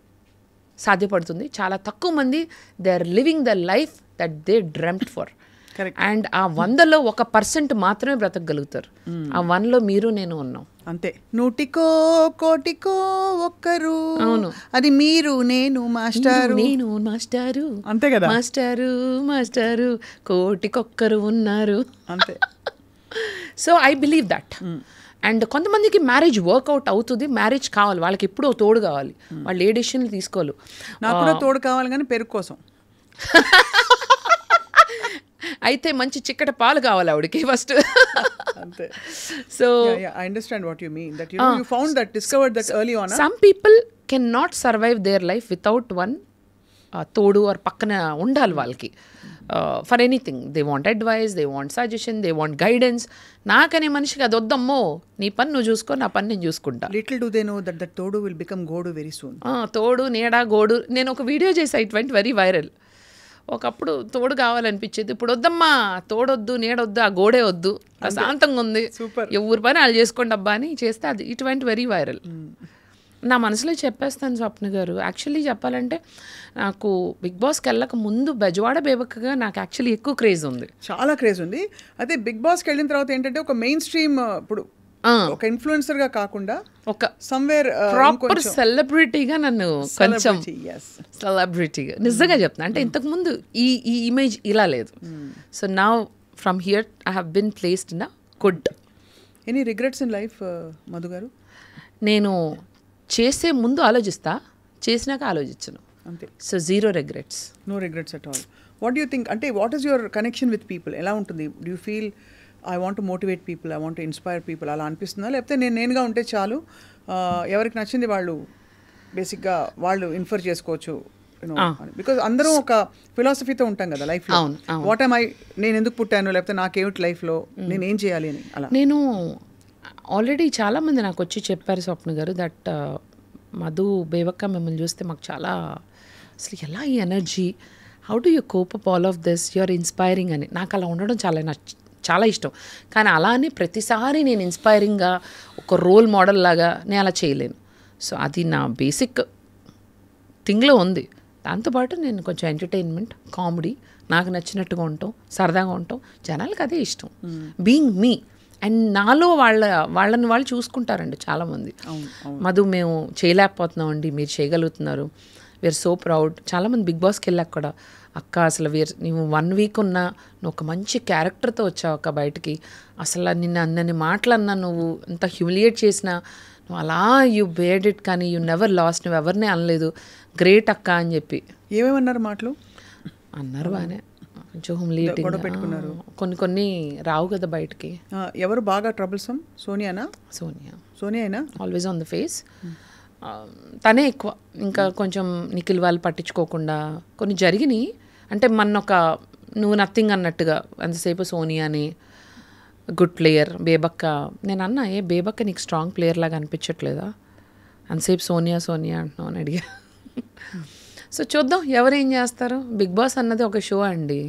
సాధ్యపడుతుంది. చాలా తక్కువ మంది they are living the life that they dreamt for. And ఆ 100లో 1% మాత్రమే బ్రతకగలుగుతారు. ఆ 1లో మీరు నేను ఉన్నాం. అంతే. 100కో కోటికో ఒక్కరు, అవును, అది మీరు నేను మాస్టారు. అంతే కదా, మాస్టారు కోటికొక్కరు ఉన్నారు. అంతే. So I believe that. And కొంతమందికి మ్యారేజ్ వర్కౌట్ అవుతుంది, మ్యారేజ్ కావాలి, వాళ్ళకి ఎప్పుడో తోడు కావాలి, వాళ్ళు ఏ డెసిషన్లు తీసుకోవాలి. నాకు కూడా తోడు కావాలి, కానీ పెరుగు కోసం. అయితే మంచి చిక్కటి పాలు కావాలి ఆవిడకి ఫస్ట్. అంతే. So I understand what you mean, that you found that, discovered that early on. Some people can not survive their life without one తోడు ఆర్ పక్కన ఉండాలి వాళ్ళకి. For anything they want advice, they want suggestion, they want guidance. నాకనే మనిషికి అది వద్దమ్మో, నీ పని నువ్వు చూసుకో, నా పని నేను చూసుకుంటా. Little do they know that that తోడు విల్ బికమ్ గోడు వెరీ సూన్. తోడు, నీడ, గోడు. నేను ఒక వీడియో చేసా, ఇట్ వెంట్ వెరీ వైరల్. ఒకప్పుడు తోడు కావాలనిపించేది, ఇప్పుడు వద్దమ్మా, తోడొద్దు, నీడొద్దు, ఆ గోడే వద్దు, ప్రశాంతంగా ఉంది, ఎవరి పని వాళ్ళు చేసుకోండి అబ్బా అని చేస్తే అది ఇట్ వెంట్ వెరీ వైరల్. నా మనసులో చెప్పేస్తాను స్వప్న గారు. యాక్చువల్లీ చెప్పాలంటే నాకు బిగ్ బాస్కి వెళ్ళక ముందు బెజవాడ బేబక్కగా నాకు యాక్చువల్లీ ఎక్కువ క్రేజ్ ఉంది, చాలా క్రేజ్ ఉంది. అయితే బిగ్ బాస్కి వెళ్ళిన తర్వాత ఏంటంటే ఒక మెయిన్ స్ట్రీమ్, ఇప్పుడు ఒక ఇన్ఫ్లుయెన్సర్ గా కాకుండా ఒక సమ్వేర్ ప్రాపర్ సెలబ్రిటీగా నన్ను కొంచెం సెలబ్రిటీగా నిజంగా చెప్తున్నా. అంటే ఇంతకు ముందు ఈ ఇమేజ్ ఇలా లేదు. So now from here I have been placed in a good. Any regrets in life Madhu garu? నేను చేసే ముందు ఆలోచిస్తా, చేసినాక ఆలోచించను. అంతే. So zero regrets. No regrets at all. What you think, అంటే what is your connection with people? ఎలా ఉంటుంది? Do you feel I want to motivate people, I want to inspire people అలా అనిపిస్తుందా? లేకపోతే నేనుగా ఉంటే చాలు, ఎవరికి నచ్చింది వాళ్ళు బేసిక్గా వాళ్ళు ఇన్ఫర్ చేసుకోవచ్చు? బికాజ్ అందరం ఒక ఫిలాసఫీతో ఉంటాం కదా లైఫ్లో. వాట్ ఐ నేను ఎందుకు పుట్టాను, లేకపోతే నాకేమిటి లైఫ్లో, నేను ఏం చేయాలి అని. అలా నేను ఆల్రెడీ చాలామంది నాకు వచ్చి చెప్పారు స్వప్న గారు దట్ మధు బేబక్క మిమ్మల్ని చూస్తే మాకు చాలా అసలు ఎలా ఈ energy, how do you cope up all of this, you are inspiring అని. నాకు అలా ఉండడం చాలా ఇష్టం. కానీ అలా అని ప్రతిసారి నేను ఇన్స్పైరింగ్గా ఒక రోల్ మోడల్ లాగా నేను అలా చేయలేను. సో అది నా బేసిక్ థింగ్లో ఉంది. దాంతోపాటు నేను కొంచెం ఎంటర్టైన్మెంట్, కామెడీ, నాకు నచ్చినట్టుగా ఉంటాం, సరదాగా ఉంటాం, జనాలకు అదే ఇష్టం. Being me. అండ్ నాలో వాళ్ళని వాళ్ళు చూసుకుంటారండి చాలామంది. మధు మేము చేయలేకపోతున్నామండి, మీరు చేయగలుగుతున్నారు, వీఆర్ సో ప్రౌడ్. చాలామంది బిగ్ బాస్కి వెళ్ళాక కూడా అక్క అసలు నువ్వు 1 వీక్ ఉన్నా నువ్వు ఒక మంచి క్యారెక్టర్తో వచ్చావు అక్క బయటికి, అసలు నిన్ను అన్నని మాటలన్నా, నువ్వు ఎంత హ్యూమిలియేట్ చేసినా నువ్వు అలా యూ బేర్డ్ ఇట్, కానీ యూ నెవర్ లాస్ట్, నువ్వు ఎవరినే అనలేదు, గ్రేట్ అక్క అని చెప్పి. ఏమేమన్నారు మాటలు అన్నారు బాగానే, కొంచెం హ్యూమిలియేటింగ్, కొన్ని రావు కదా బయటికి. ఎవరు బాగా ట్రబుల్సమ్? సోనియానా? సోనియానా ఆల్వేస్ ఆన్ ద ఫేస్. తనే ఎక్కువ. ఇంకా కొంచెం నిఖిల్ వాళ్ళు పట్టించుకోకుండా కొన్ని జరిగినాయి. అంటే నువ్వు నథింగ్ అన్నట్టుగా అంతసేపు సోనియాని గుడ్ ప్లేయర్, బేబక్క. నేను అన్నా, బేబక్క నీకు స్ట్రాంగ్ ప్లేయర్ లాగా అనిపించట్లేదా, అంతసేపు సోనియా అంటున్నావు అని అడిగా. సో చూద్దాం ఎవరేం చేస్తారు. బిగ్ బాస్ అన్నది ఒక షో అండి,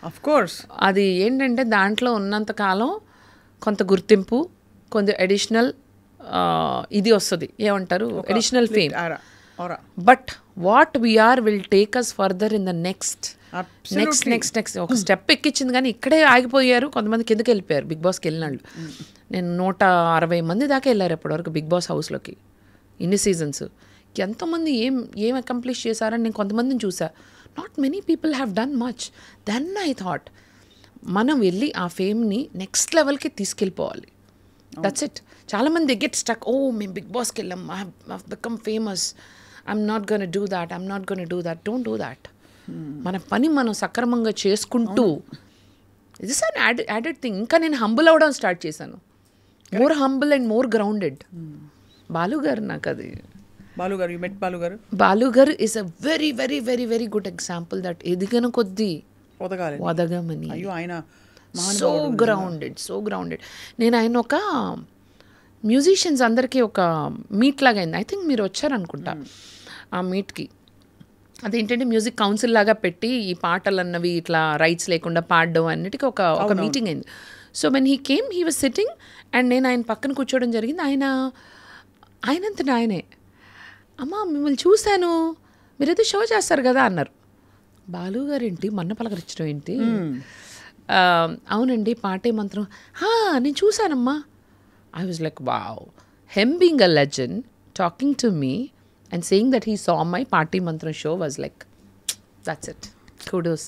ఆఫ్ కోర్స్. అది ఏంటంటే దాంట్లో ఉన్నంతకాలం కొంత గుర్తింపు, కొంత అడిషనల్ ఇది వస్తుంది, ఏమంటారు, additional fame. But what we're will take us further in the next. ఒక స్టెప్ ఎక్కించింది కానీ ఇక్కడే ఆగిపోయారు. కొంతమంది కిందకి వెళ్ళిపోయారు బిగ్ బాస్కి వెళ్ళినాళ్ళు. నేను 160 మంది దాకా వెళ్ళారు ఎప్పటివరకు బిగ్ బాస్ హౌస్లోకి ఇన్ని సీజన్స్. ఎంతోమంది ఏం అకంప్లిష్ చేశారని నేను కొంతమందిని చూసా. Not many people have done much. Then I thought మనం వెళ్ళి ఆ ఫేమ్ని నెక్స్ట్ లెవెల్కి తీసుకెళ్ళిపోవాలి. That's it. చాలామంది గెట్ స్టక్, మేము బిగ్ బాస్కి వెళ్ళాం, I have become famous, I'm not gonna do that. Don't do that. మన పని మనం సక్రమంగా చేసుకుంటూ, ఇట్స్ అన్ యాడెడ్ థింగ్. ఇంకా నేను హంబుల్ అవ్వడం స్టార్ట్ చేశాను, more humble and more grounded. బాలుగారు నాకు అది బాలుగారు is a very very very very good example that ఎదిగిన కొద్దీ వదగమని. So grounded. నేను ఆయన ఒక మ్యూజిషియన్స్ అందరికీ ఒక మీట్ లాగా అయింది. ఐ థింక్ మీరు వచ్చారనుకుంటా ఆ మీట్కి. అదేంటంటే మ్యూజిక్ కౌన్సిల్ లాగా పెట్టి ఈ పాటలు అన్నవి ఇట్లా రైట్స్ లేకుండా పాడడం అన్నిటికీ ఒక మీటింగ్ అయింది. So when he came, he was sitting and నేను ఆయన పక్కన కూర్చోవడం జరిగింది. ఆయనంతట ఆయనే, అమ్మ మిమ్మల్ని చూశాను, మీరైతే షో చేస్తారు కదా అన్నారు. బాలుగారు ఏంటి మొన్న పలకరించడం ఏంటి, అవునండి పాటే మంత్రం, నేను చూశానమ్మా. I was like wow, him being a legend talking to me and saying that he saw my party mantra show was like, that's it, kudos.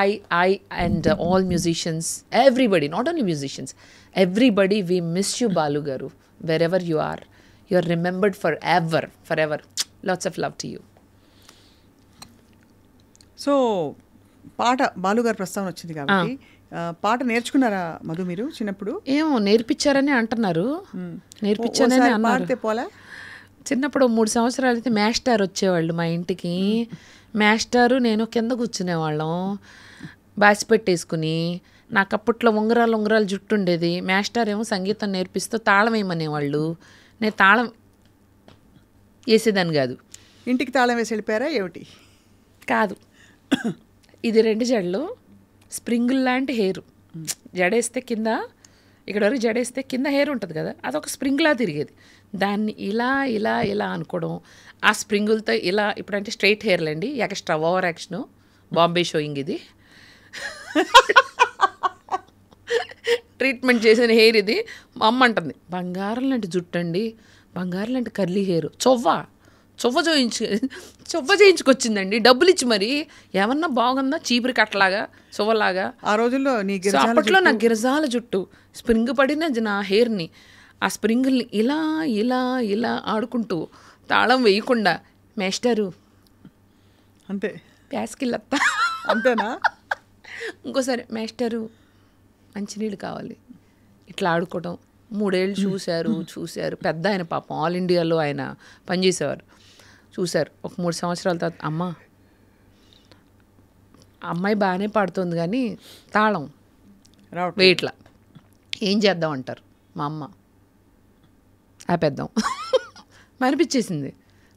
I and all musicians, everybody, not only musicians, everybody, we miss you Balu garu, wherever you are, you are remembered forever. Lots of love to you. So పాట బాలుగారు ప్రస్తావన వచ్చింది కాబట్టి పాట నేర్చుకున్నారా మధు మీరు చిన్నప్పుడు? ఏమో నేర్పించారని అంటున్నారు, నేర్పించారని అన్నారు. పోలే చిన్నప్పుడు 3 సంవత్సరాలు అయితే మాస్టర్ వచ్చేవాళ్ళు మా ఇంటికి. మాస్టారు నేను కింద కూర్చునేవాళ్ళం బాసి పెట్టేసుకుని. నాకు అప్పట్లో ఉంగరాలు జుట్టు ఉండేది. మాస్టర్ ఏమో సంగీతం నేర్పిస్తూ తాళం వేయమనేవాళ్ళు. నేను తాళం వేసేదాన్ని కాదు. ఇంటికి తాళం వేసి వెళ్ళిపోయారా ఏమిటి? కాదు, ఇది 2 జడలు, స్ప్రింగుల్ లాంటి హెయిర్. జడేస్తే కింద, ఇక్కడ వరకు జడేస్తే కింద హెయిర్ ఉంటుంది కదా, అదొక స్ప్రింగ్లా తిరిగేది. దాన్ని ఇలా అనుకోవడం, ఆ స్ప్రింగులతో ఇలా. ఇప్పుడంటే స్ట్రైట్ హెయిర్లండి, extra over action, Bombay showing ఇది. ట్రీట్మెంట్ చేసిన హెయిర్ ఇది. మా అమ్మ అంటుంది, బంగారం లాంటి జుట్టు అండి, బంగారం లాంటి కర్లీ హెయిర్, చొవ్వ చేయించుకొచ్చిందండి డబ్బులు ఇచ్చి. మరి ఏమన్నా బాగుందా, చీపురి కట్టలాగా చొవ్వలాగా. ఆ రోజుల్లో అప్పట్లో నా గిరజాల జుట్టు స్ప్రింగ్ పడిన నా హెయిర్ని, ఆ స్ప్రింగుల్ని ఇలా ఆడుకుంటూ తాళం వేయకుండా, మేస్టరు అంతే ప్యాస్కిల్లత్తా అంతేనా, ఇంకోసారి మేస్టరు మంచినీళ్ళు కావాలి, ఇట్లా ఆడుకోవడం. 3 ఏళ్ళు చూశారు. పెద్ద ఆయన పాపం, ఆల్ ఇండియాలో ఆయన పనిచేసేవారు. చూశారు. ఒక 3 సంవత్సరాల తర్వాత, అమ్మాయి బాగానే పాడుతుంది కానీ తాళం వేయట్లా, ఏం చేద్దాం అంటారు మా అమ్మ. ఆపేద్దాం అనిపించేసింది.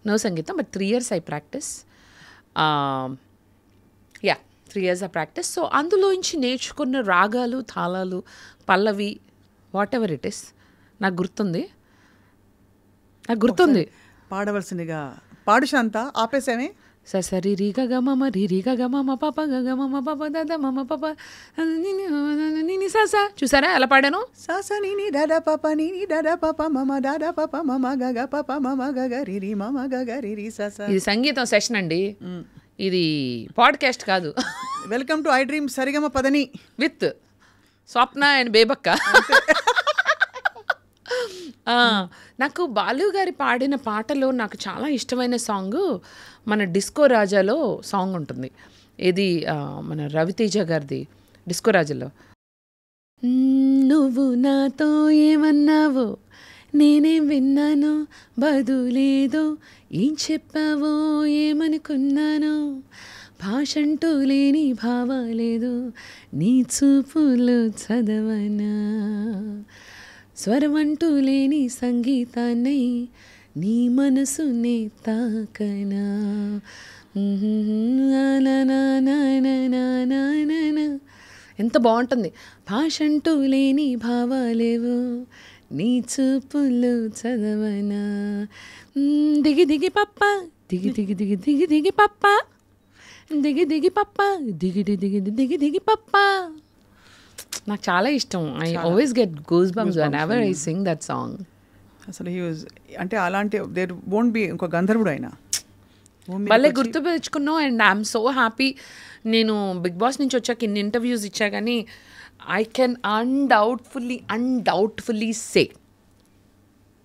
నో సంగీతం. But 3 years I practice. 3 years ఆ ప్రాక్టీస్. సో అందులోంచి నేర్చుకున్న రాగాలు, తాళాలు, పల్లవి, వాట్ ఎవర్ ఇట్ ఇస్ నాకు గుర్తుంది. పాడవలసిందిగా పాడు శాంత. ఆపేసామే. సరి రీ గ మమ రీ రీ గ మమ పాప గ మమ పాప దాదా మమ పాప సా. చూసారా ఎలా పాడాను? సాసా నీని దాదా పాప నీని దాదా పాప మమ దాదా పాప మమ గగ పాప మమ గగ రిరి మమ గగ రిరి సాసా. ఇది సంగీతం సెషన్ అండి, ఇది పాడ్కాస్ట్ కాదు. వెల్కమ్ టు ఐ డ్రీమ్ సరిగమ పదని విత్ స్వప్న అండ్ బేబక్క. నాకు బాలు గారి పాడిన పాటలో నాకు చాలా ఇష్టమైన సాంగ్ మన డిస్కో రాజాలో సాంగ్ ఉంటుంది. ఇది మన రవితేజ గారిది డిస్కో రాజాలో. నువ్వు నాతో ఏమన్నావో నేనేం విన్నానో బదులేదో ఏం చెప్పావో ఏమనుకున్నానో భాషంటూ లేని భావాలేదు నీ చూపులు చదవనా స్వరమంటూ లేని సంగీతాన్ని నీ మనసునే తాకనా. ఎంత బాగుంటుంది. భాషంటూ లేని భావాలేవు నీ చూపులు చదవనా దిగి దిగి పప్ప దిగి దిగి దిగి దిగి దిగి పప్ప దిగి దిగి పప్ప దిగి దిగి దిగి దిగి పప్ప. నాకు చాలా ఇష్టం. I always get goose bumps whenever I sing that song. అసలు హీ వాజ్ అంటే అలాంటి దేర్ వోంట్ బి ఇంకో గంధర్వుడు అయినా భలే గుర్తు పెంచుకున్నావు. And I'm so happy. నేను బిగ్ బాస్ నుంచి వచ్చాక ఇన్ని ఇంటర్వ్యూస్ ఇచ్చా కానీ ఐ కెన్ అన్డౌట్ఫుల్లీ సే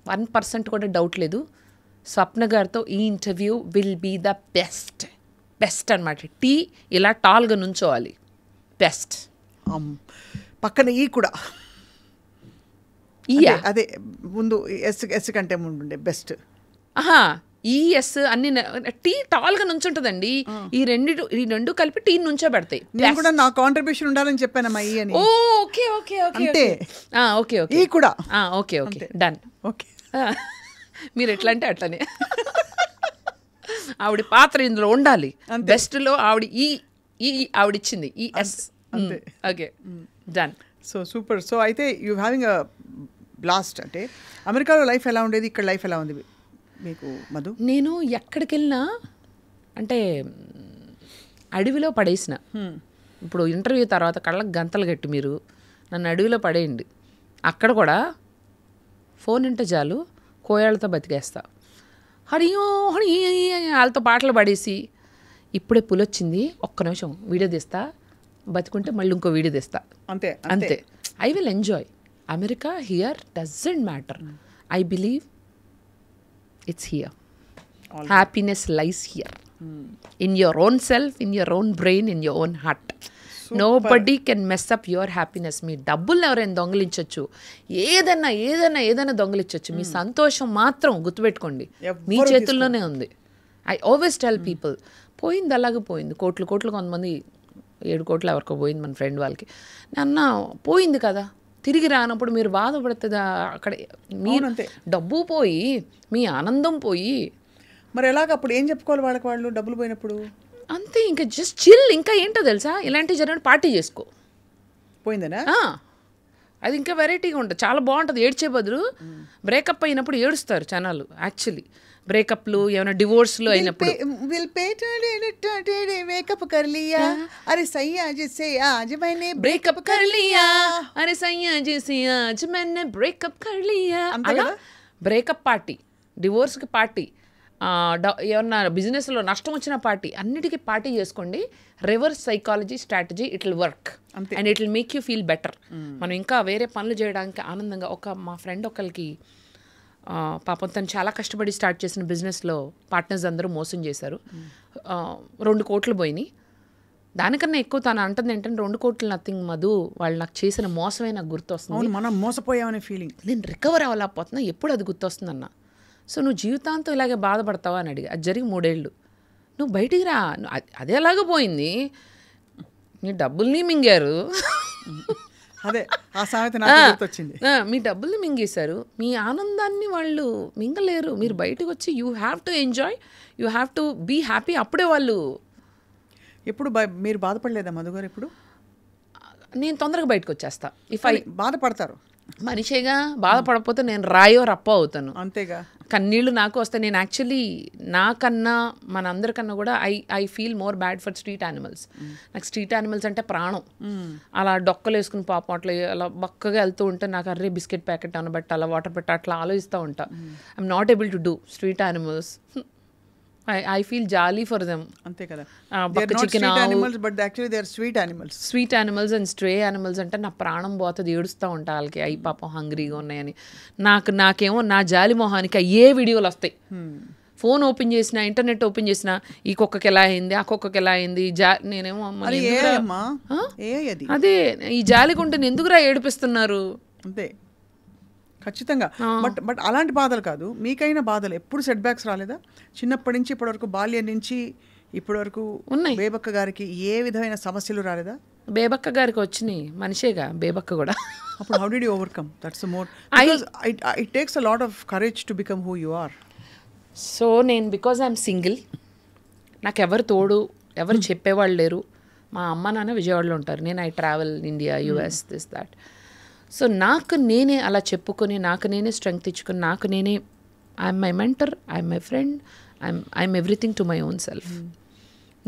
1% కూడా డౌట్ లేదు, స్వప్న గారితో ఈ interview will be the best అనమాట. టీ ఇలా టాల్గా నుంచోవాలి. బెస్ట్. పక్కన ఈ కూడా అదే ముందు ఎస్ కంటే ముందుండే బెస్ట్. ఎస్ అన్ని టీ టాల్గా నుంచుంటుందండి. ఈ రెండు కలిపి టీ నుంచో పెడతాయి. నేను కూడా నా కాంట్రిబ్యూషన్ ఉండాలని చెప్పానమ్మా ఈ అని. Okay okay okay okay okay ఈ కూడా ఓకే ఓకే డన్. ఓకే మీరు ఎట్లా అంటే అట్లనే. ఆవిడ పాత్ర ఇందులో ఉండాలి. బెస్ట్లో ఆవిడ ఈ ఆవిడిచ్చింది ఈ yes. Okay done. So super. So అయితే యూ హ్యావింగ్ అ బ్లాస్ట్. అంటే అమెరికాలో లైఫ్ ఎలా ఉండేది, ఇక్కడ లైఫ్ ఎలా ఉంది మీకు మధు? నేను ఎక్కడికి వెళ్ళినా అంటే అడవిలో పడేసిన. ఇప్పుడు ఇంటర్వ్యూ తర్వాత కళ్ళకు గంతలు కట్టి మీరు నన్ను అడవిలో పడేయండి, అక్కడ కూడా ఫోన్ ఉంటే చాలు కోయాళ్ళతో బతికేస్తా. హడియో హడి వాళ్ళతో పాటలు పడేసి ఇప్పుడే పులొచ్చింది ఒక్క నిమిషం వీడియో తీస్తా, బతికుంటే మళ్ళీ ఇంకో వీడియో తీస్తా. అంతే అంతే. I will enjoy. America here doesn't matter. I believe it's here. Happiness lies here. In your own self, in your own brain, in your own heart. Super. Nobody can mess up your happiness. మీ డబ్బులు ఎవరైనా దొంగలించవచ్చు, ఏదైనా దొంగలించవచ్చు. మీ సంతోషం మాత్రం గుర్తుపెట్టుకోండి మీ చేతుల్లోనే ఉంది. ఐ ఆల్వేస్ టెల్ పీపుల్, పోయింది అలాగే పోయింది. కోట్లు కొంతమంది 7 కోట్లు ఎవరికో పోయింది మన ఫ్రెండ్ వాళ్ళకి. అన్న పోయింది కదా, తిరిగి రానప్పుడు మీరు బాధపడుతుందా? అక్కడ మీరు డబ్బు పోయి మీ ఆనందం పోయి మరి ఎలాగ అప్పుడు ఏం చెప్పుకోవాలి వాళ్ళకి? వాళ్ళు డబ్బులు పోయినప్పుడు అంతే, ఇంకా జస్ట్ చిల్. ఇంకా ఏంటో తెలుసా, ఇలాంటివి జరిగిన పార్టీ చేసుకో. పోయిందనా అది ఇంకా వెరైటీగా ఉంటుంది, చాలా బాగుంటుంది. ఏడ్చే బదులు బ్రేకప్ అయినప్పుడు ఏడుస్తారు జనాలు. యాక్చువల్లీ బ్రేకప్లు ఏమైనా డివోర్స్లు అయినప్పుడు బ్రేకప్ కర్ లియా అరే సయ్యా జిసే ఆజ్ मैंने బ్రేకప్ కర్ లియా అరే సయ్యా జిసే ఆజ్ मैंने బ్రేకప్ కర్ లియా. అలా బ్రేకప్ పార్టీ, డివోర్స్కి పార్టీ, ఏమన్నా బిజినెస్లో నష్టం వచ్చిన పార్టీ, అన్నిటికీ పార్టీ చేసుకోండి. Reverse psychology strategy, it will work and it will make you feel better. మనం ఇంకా వేరే పనులు చేయడానికి ఆనందంగా. మా ఫ్రెండ్ ఒకరికి పాపం తను చాలా కష్టపడి స్టార్ట్ చేసిన బిజినెస్లో పార్ట్నర్స్ అందరూ మోసం చేశారు. 2 కోట్లు పోయినాయి. దానికన్నా ఎక్కువ తను అంటుంది ఏంటంటే 2 కోట్లు నథింగ్ మధు, వాళ్ళు నాకు చేసిన మోసమే నాకు గుర్తొస్తుంది. మనం మోసపోయామనే ఫీలింగ్. నేను రికవర్ అవ్వలేకపోతున్నా, ఎప్పుడు అది గుర్తొస్తుందన్న. సో నువ్వు జీవితాంతం ఇలాగే బాధపడతావా అని అడిగి. అది జరిగి 3 ఏళ్ళు. నువ్వు బయటికి రా, అదే అలాగే పోయింది, నీ డబ్బుల్ని మింగారు. అదే ఆ సామెత నాకు గుర్తొచ్చింది. మీ డబ్బులు మింగేశారు, మీ ఆనందాన్ని వాళ్ళు మింగలేరు. మీరు బయటకు వచ్చి you have to enjoy, you have to be happy. అప్పుడే వాళ్ళు. ఎప్పుడు మీరు బాధపడలేదా మధు గారు? ఎప్పుడు? నేను తొందరగా బయటకు వచ్చేస్తా. ఇఫ్ ఐ బాధపడతారు మనిషిగా, బాధపడకపోతే నేను రాయో రప్ప అవుతాను. అంతేగా. కన్నీళ్ళు నాకు వస్తాయి. నేను యాక్చువల్లీ నాకన్నా మనందరికన్నా కూడా I feel more bad for street animals. నాకు స్ట్రీట్ యానిమల్స్ అంటే ప్రాణం. అలా డొక్కలు వేసుకుని పాపం అట్లా అలా బక్కగా వెళ్తూ ఉంటే నాకు అర్రే బిస్కెట్ ప్యాకెట్ అనబట్టి అలా వాటర్ పెట్టి అట్లా ఆలోచిస్తూ ఉంటా. I'm not able to do street animals. I feel jolly for them. అంతే కదా. Sweet animals and stray animals అంటే నా ప్రాణం పోతుంది, ఏడుస్తూ ఉంటా వాళ్ళకి. అయ్యి పాపం హంగ్రీగా ఉన్నాయని. నాకేమో నా జాలి మొహానికి అయ్యే వీడియోలు వస్తాయి. ఫోన్ ఓపెన్ చేసిన, ఇంటర్నెట్ ఓపెన్ చేసిన, ఈ కుక్కకి ఎలా అయింది, ఆ కుక్కకి ఎలా అయింది. నేనేమో అదే ఈ జాలిగుంటే ఎందుకురా ఏడిపిస్తున్నారు. అంతే ఖచ్చితంగా. బట్ అలాంటి బాధలు కాదు, మీకైనా బాధలు. ఎప్పుడు సెట్ బ్యాక్స్ రాలేదా? చిన్నప్పటి నుంచి ఇప్పటి వరకు, బాల్యం నుంచి ఇప్పటి వరకు ఉన్నాయి. బేబక్క గారికి ఏ విధమైన సమస్యలు రాలేదా? బేబక్క గారికి వచ్చినాయి, మనిషేగా బేబక్క కూడా. అప్పుడు how did you overcome? That's more it takes a lot of courage to become who you are. So నేను బికాజ్ ఐఎమ్ సింగిల్, నాకు ఎవరు తోడు, ఎవరు చెప్పేవాళ్ళు లేరు. మా అమ్మ నాన్న విజయవాడలో ఉంటారు, నేను I travel India, US, this that. So నాకు నేనే అలా చెప్పుకొని, నాకు నేనే స్ట్రెంగ్త్ ఇచ్చుకొని, నాకు నేనే I'm my mentor, I'm my friend, I'm everything to my own self.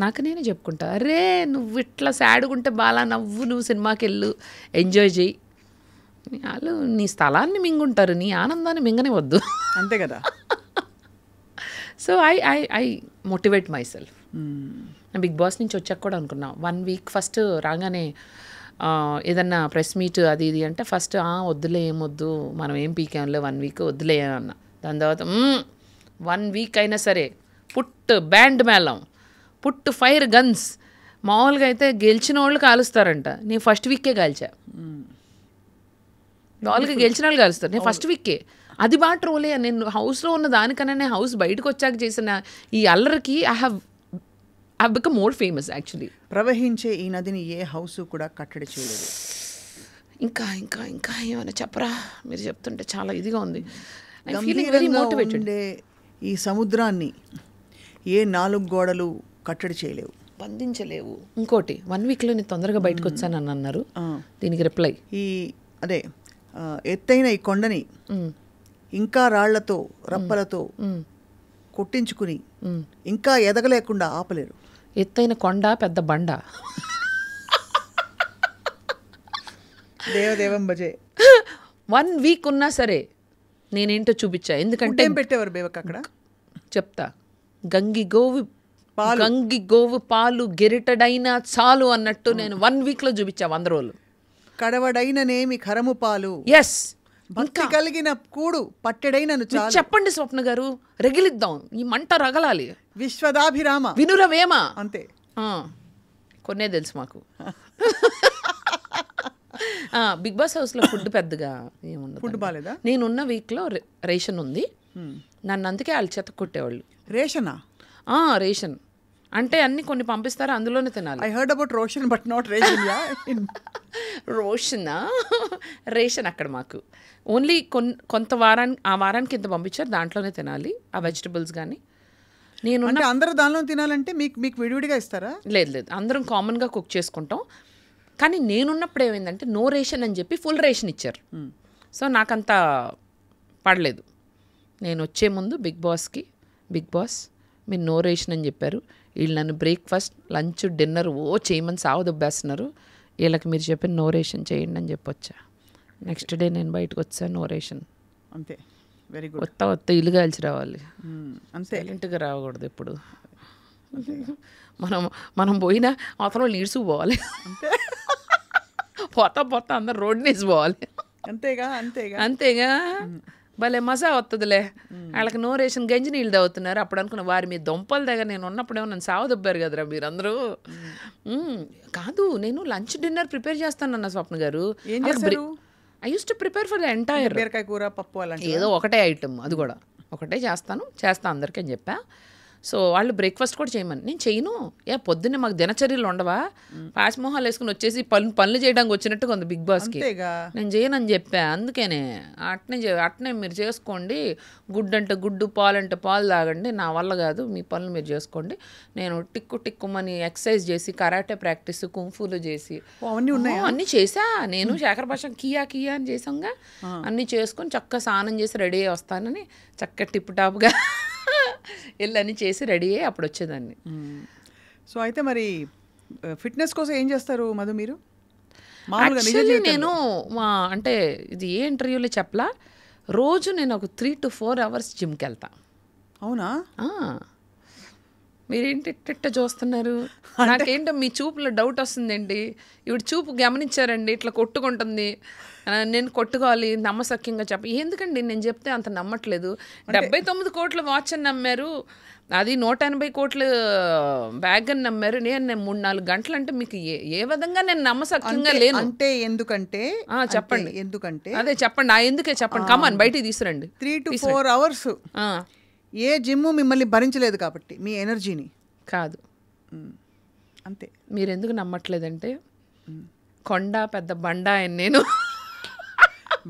నాకు నేనే చెప్పుకుంటా, అరే నువ్వు ఇట్లా సాడ్గా ఉంటే బాలా నవ్వు, నువ్వు సినిమాకి వెళ్ళు, ఎంజాయ్ చేయి. వాళ్ళు నీ స్థలాన్ని మింగుంటారు, నీ ఆనందాన్ని మింగనే వద్దు. అంతే కదా. So I motivate myself. Bigg boss నుంచి వచ్చాక కూడా అనుకున్నా, 1 వీక్ ఫస్ట్ రాగానే ఏదన్నా ప్రెస్ మీట్ అది ఇది అంటే ఫస్ట్ వద్దులే, ఏమొద్దు, మనం ఏం పీకేంలే, 1 వీక్ వద్దులే అన్న. దాని తర్వాత 1 వీక్ అయినా సరే పుట్ బ్యాండ్ మేళం, పుట్ ఫైర్ గన్స్. మామూలుగా అయితే గెలిచిన వాళ్ళు కాలుస్తారంట, నేను ఫస్ట్ వీకే కాల్చా. మామూలుగా గెలిచిన వాళ్ళు కాలుస్తారు, నేను ఫస్ట్ వీకే. అది బాగా ట్రోలే. నేను హౌస్లో ఉన్న దానికన్నా నేను హౌస్ బయటకు వచ్చాక చేసిన ఈ అల్లరికి I have become more famous actually. ప్రవహించే ఈ నదిని ఏ హౌస్ కూడా కట్టడి చేయలేదు. ఇంకా ఇంకా ఇంకా ఏమైనా చెప్పరా? మీరు చెప్తుంటే చాలా ఇదిగా ఉంది. I feeling very motivated. ఈ సముద్రాన్ని ఏ 4 గోడలు కట్టడి చేయలేవు, బంధించలేవు. ఇంకోటి 1 వీక్లో నేను తొందరగా బయటకు వచ్చానని అన్నారు, దీనికి రిప్లై అదే ఎత్తైన ఈ కొండని ఇంకా రాళ్లతో రప్పలతో కొట్టించుకుని ఇంకా ఎదగలేకుండా ఆపలేరు. ఎత్తైన కొండ పెద్ద బండ. దేవదేవం భజే. 1 వీక్ ఉన్నా సరే నేనేంటో చూపించా. ఎందుకంటే ఏం పెట్టేవారు బేవక్క అక్కడ? చెప్తా. గంగి గోవు పాలు గెరిటడైనా చాలు అన్నట్టు నేను 1 వీక్లో చూపించా. 100 రోజులు. కడవడైననేమి కరము పాలు. ఎస్, భక్తి కలిగిన కూడు పట్టెడైనను చాలు. చెప్పండి స్వప్న గారు, రగిలిద్దాం, ఈ మంట రగలాలి. విశ్వదాభిరామ వినురవేమ. అంతే. కొన్నే తెలుసు మాకు. బిగ్ బాస్ హౌస్లో ఫుడ్ పెద్దగా ఏముండదు. ఫుడ్ బాగాలేదా? నేనున్న వీక్లో రేషన్ ఉంది. నన్ను అందుకే వాళ్ళు చెత్త కొట్టేవాళ్ళు. రేషనా? రేషన్ అంటే అన్ని కొన్ని పంపిస్తారు, అందులోనే తినాలి. I heard about Roshan but not ration. రోషనా? రేషన్ అక్కడ మాకు ఓన్లీ కొంత వారానికి ఇంత పంపించారు, దాంట్లోనే తినాలి ఆ వెజిటబుల్స్. కానీ నేను అందరూ దానిలో తినాలంటే మీకు విడివిడిగా ఇస్తారా? లేదు, అందరం కామన్గా కుక్ చేసుకుంటాం. కానీ నేనున్నప్పుడు ఏమైందంటే నో రేషన్ అని చెప్పి ఫుల్ రేషన్ ఇచ్చారు. సో నాకంత పడలేదు. నేను వచ్చే ముందు బిగ్ బాస్ మీరు నో రేషన్ అని చెప్పారు, వీళ్ళు నన్ను బ్రేక్ఫాస్ట్ లంచ్ డిన్నర్ చేయమని సాగు దొబ్బేస్తున్నారు, వీళ్ళకి మీరు చెప్పిన నో రేషన్ చేయండి అని చెప్పొచ్చా. నెక్స్ట్ డే నేను బయటకు వచ్చాను, నో రేషన్. అంతే. Very good. కొత్త ఇల్లు కాల్చి రావాలి, అంతే. సైలెంట్గా రాకూడదు ఎప్పుడు. మనం పోయినా అవతల నీడ్సు పోవాలి, పోతా అందరు రోడ్ నీడ్స్ పోవాలి. అంతేగా భలే మజా వస్తుందిలే. వాళ్ళకి నో రేషన్ గంజి నీళ్ళు తాగుతున్నారు. అప్పుడు అనుకున్న వారి మీ దొంపల దగ్గర నేను ఉన్నప్పుడేమో నన్ను సావదొబ్బారు కదరా మీరందరూ. కాదు, నేను లంచ్ డిన్నర్ ప్రిపేర్ చేస్తానన్న స్వప్న గారు. I use to prepare for the entire. బీరకాయ కూర, పప్పు, అలాంటి ఏదో ఒకటే ఐటమ్, అది కూడా ఒకటే చేస్తా అందరికీ అని చెప్పా. సో వాళ్ళు బ్రేక్ఫాస్ట్ కూడా చేయమని, నేను చేయను. పొద్దున్నే మాకు దినచర్యలు ఉండవా, పాచిమోహాలు వేసుకుని వచ్చేసి పనులు చేయడానికి వచ్చినట్టుగా ఉంది బిగ్ బాస్కి. నేను చేయనని చెప్పా. అందుకనే అట్నే మీరు చేసుకోండి, గుడ్డు అంటే గుడ్డు, పాలు అంటే పాలు తాగండి, నా వల్ల కాదు, మీ పనులు మీరు చేసుకోండి. నేను టిక్కుమని ఎక్సర్సైజ్ చేసి, కరాటే ప్రాక్టీస్, కుంఫులు చేసి అన్నీ చేసా. నేను శేఖర్ భాష కియా అని చేసాంగా, అన్నీ చేసుకొని చక్కగా స్నానం చేసి రెడీ అయ్యి వస్తానని చక్కగా టిప్ టాప్గా వెళ్ళి అన్నీ చేసి రెడీ అయ్యి అప్పుడు వచ్చేదాన్ని. సో అయితే మరి ఫిట్నెస్ కోసం ఏం చేస్తారు మధు మీరు? యాక్చువల్లీ నేను అంటే ఇది ఏ ఇంటర్వ్యూలో చెప్పలా, రోజు నేను ఒక 3 to 4 hours జిమ్కి వెళ్తా. అవునా? మీరేంటి ఇట్ట చూస్తున్నారు? నాకేంటో మీ చూపులో డౌట్ వస్తుందండి. ఇవి చూపు గమనించారండి, ఇట్లా కొట్టుకుంటుంది, నేను కొట్టుకోవాలి నమ్మసక్యంగా ఎందుకండి నేను చెప్తే అంత నమ్మట్లేదు. 79 కోట్ల వాచ్ అని నమ్మారు, అది 180 కోట్ల బ్యాగ్ అని నమ్మారు. నేను 3-4 గంటలు అంటే మీకు ఏ విధంగా నేను నమ్మసక్యంగా లేను. అంటే ఎందుకంటే చెప్పండి, ఎందుకంటే అదే చెప్పండి, ఎందుకే చెప్పండి, కమాన్ బయటికి తీసుకురండి. 3 to 4 hours ఏ జిమ్ మిమ్మల్ని భరించలేదు కాబట్టి మీ ఎనర్జీని కాదు. అంతే. మీరు ఎందుకు నమ్మట్లేదంటే కొండ పెద్ద బండ నేను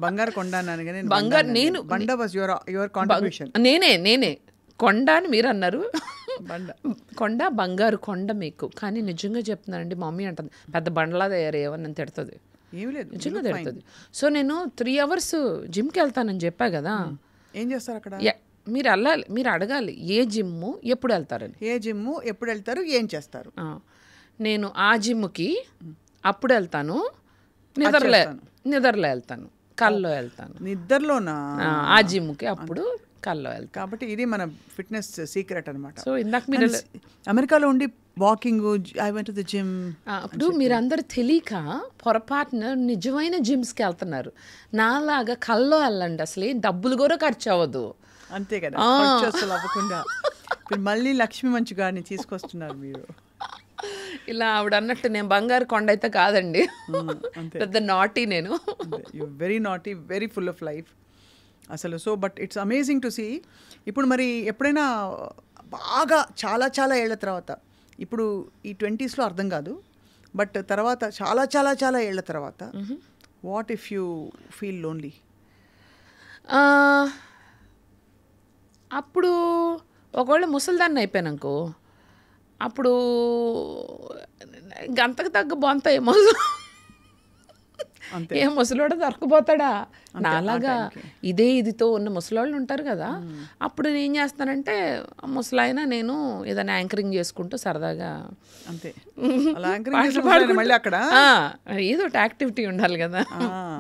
బంగారు కొండ బంగారు నేను బండ వాజ్ యువర్ కాంట్రిబ్యూషన్. నేనే కొండ అని మీరు అన్నారు. కొండ బంగారు కొండ మీకు. కానీ నిజంగా చెప్తున్నానండి, మమ్మీ అంటుంది పెద్ద బండలా తయారయ్యేవని నన్ను తిడుతుంది. ఏమి లేదు, నిజంగా తిడుతుంది. సో నేను 3 hours జిమ్కి వెళ్తానని చెప్పా కదా. ఏం చేస్తారు అక్కడ? మీరు వెళ్ళాలి, మీరు అడగాలి ఏ జిమ్ము ఎప్పుడు వెళ్తారని. ఏ జిమ్ము ఎప్పుడు వెళ్తారు, ఏం చేస్తారు? నేను ఆ జిమ్కి అప్పుడు వెళ్తాను, నిద్రలో వెళ్తాను, కల్లో వెళ్తాను. నిద్రలోనా? ఆ జిమ్కి అప్పుడు కల్లో వెళ్తాను. కాబట్టి ఇది మన ఫిట్నెస్ సీక్రెట్ అనమాట. సో ఇందాక మీరు అమెరికాలో ఉండి walking, I went to the gym. అప్పుడు మీరందరూ తెలియక పొరపాటున నిజమైన జిమ్స్కి వెళ్తున్నారు. నాలాగా కల్లో వెళ్ళండి, అసలు డబ్బులు కూడా ఖర్చు అవ్వదు. అంతే కదా, అసలు అవ్వకుండా మళ్ళీ లక్ష్మీ మంచు గారిని తీసుకొస్తున్నారు మీరు. ఇలా ఆవిడ అన్నట్టు నేను బంగారు కొండ అయితే కాదండి, పెద్ద నాటీ నేను. Very naughty, very full of life అసలు. So but it's amazing to see. ఇప్పుడు మరి ఎప్పుడైనా బాగా చాలా చాలా ఏళ్ల తర్వాత, ఇప్పుడు ఈ 20s అర్థం కాదు, బట్ తర్వాత చాలా చాలా చాలా ఏళ్ల తర్వాత, what if you feel lonely? అప్పుడు ఒకవేళ ముసలిదాన్ని అయిపోయానుకో, అప్పుడు గంతకు తగ్గ బొంత ఏ ముసలోడు దొరకపోతాడా నాలాగా ఇదితో ఉన్న ముసలోళ్ళు ఉంటారు కదా. అప్పుడు నేను ఏం చేస్తానంటే ముసలాయన నేను ఏదైనా యాంకరింగ్ చేసుకుంటూ సరదాగా అంతే ఏదో ఒకటి యాక్టివిటీ ఉండాలి కదా.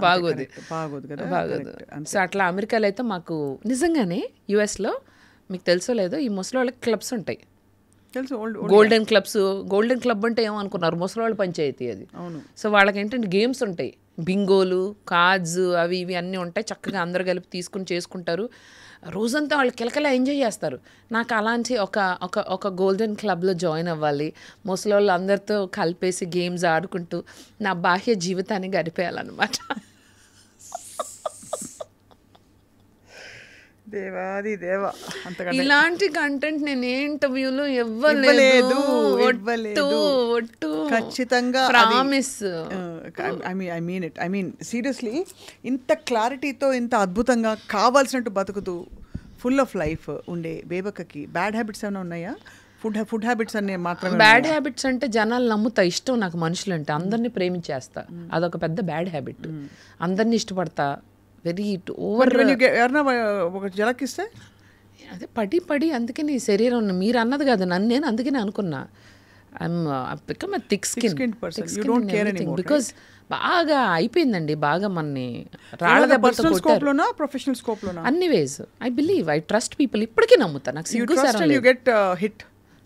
బాగోదు సో అట్లా. అమెరికాలో అయితే మాకు నిజంగానే యుఎస్లో మీకు తెలుసో లేదో ఈ ముసలోళ్ళకి క్లబ్స్ ఉంటాయి, గోల్డెన్ క్లబ్స్. గోల్డెన్ క్లబ్ అంటే ఏమనుకున్నారు, ముసలోళ్ళ పంచాయతీ అది. సో వాళ్ళకి ఏంటంటే గేమ్స్ ఉంటాయి, బింగోలు, కార్డ్స్, అవి ఇవి అన్నీ ఉంటాయి. చక్కగా అందరు కలిపి తీసుకుని చేసుకుంటారు. రోజంతా వాళ్ళు కిలకలా ఎంజాయ్ చేస్తారు. నాకు అలాంటి ఒక గోల్డెన్ క్లబ్లో జాయిన్ అవ్వాలి, ముసలోళ్ళు అందరితో కలిపేసి గేమ్స్ ఆడుకుంటూ నా బాహ్య జీవితాన్ని గడిపేయాలన్నమాట. దేవాది దేవా, ఇలాంటి కంటెంట్ నేను ఏ ఇంటర్వ్యూలో ఇవ్వలేదు. ఖచ్చితంగా ప్రామిస్. ఐ మీన్ సీరియస్లీ, ఇంత క్లారిటీతో ఇంత అద్భుతంగా కావాల్సినట్టు బతుకుతూ ఫుల్ ఆఫ్ లైఫ్ ఉండే బేబక్కకి బ్యాడ్ హ్యాబిట్స్ ఏమైనా ఉన్నాయా? ఫుడ్ హ్యాబిట్స్ అనే మాత్రమే. బ్యాడ్ హ్యాబిట్స్ అంటే జనాలు నమ్ముతా, ఇష్టం నాకు మనుషులు అంటే, అందరినీ ప్రేమించేస్తా, అదొక పెద్ద బ్యాడ్ హ్యాబిట్. అందరినీ ఇష్టపడతా, వెరీ ఓవర్. ఎవరన్నా ఒక జలకిస్తే అదే పడి అందుకే నీ శరీరం మీరు అన్నది కాదు, నన్ను నేను అందుకే అనుకున్నా బికమ్ థిక్ స్కిన్ బికాస్ బాగా అయిపోయిందండి. బాగా మనని అన్ని ways. I believe, I trust people. ఇప్పటికీ నమ్ముతా.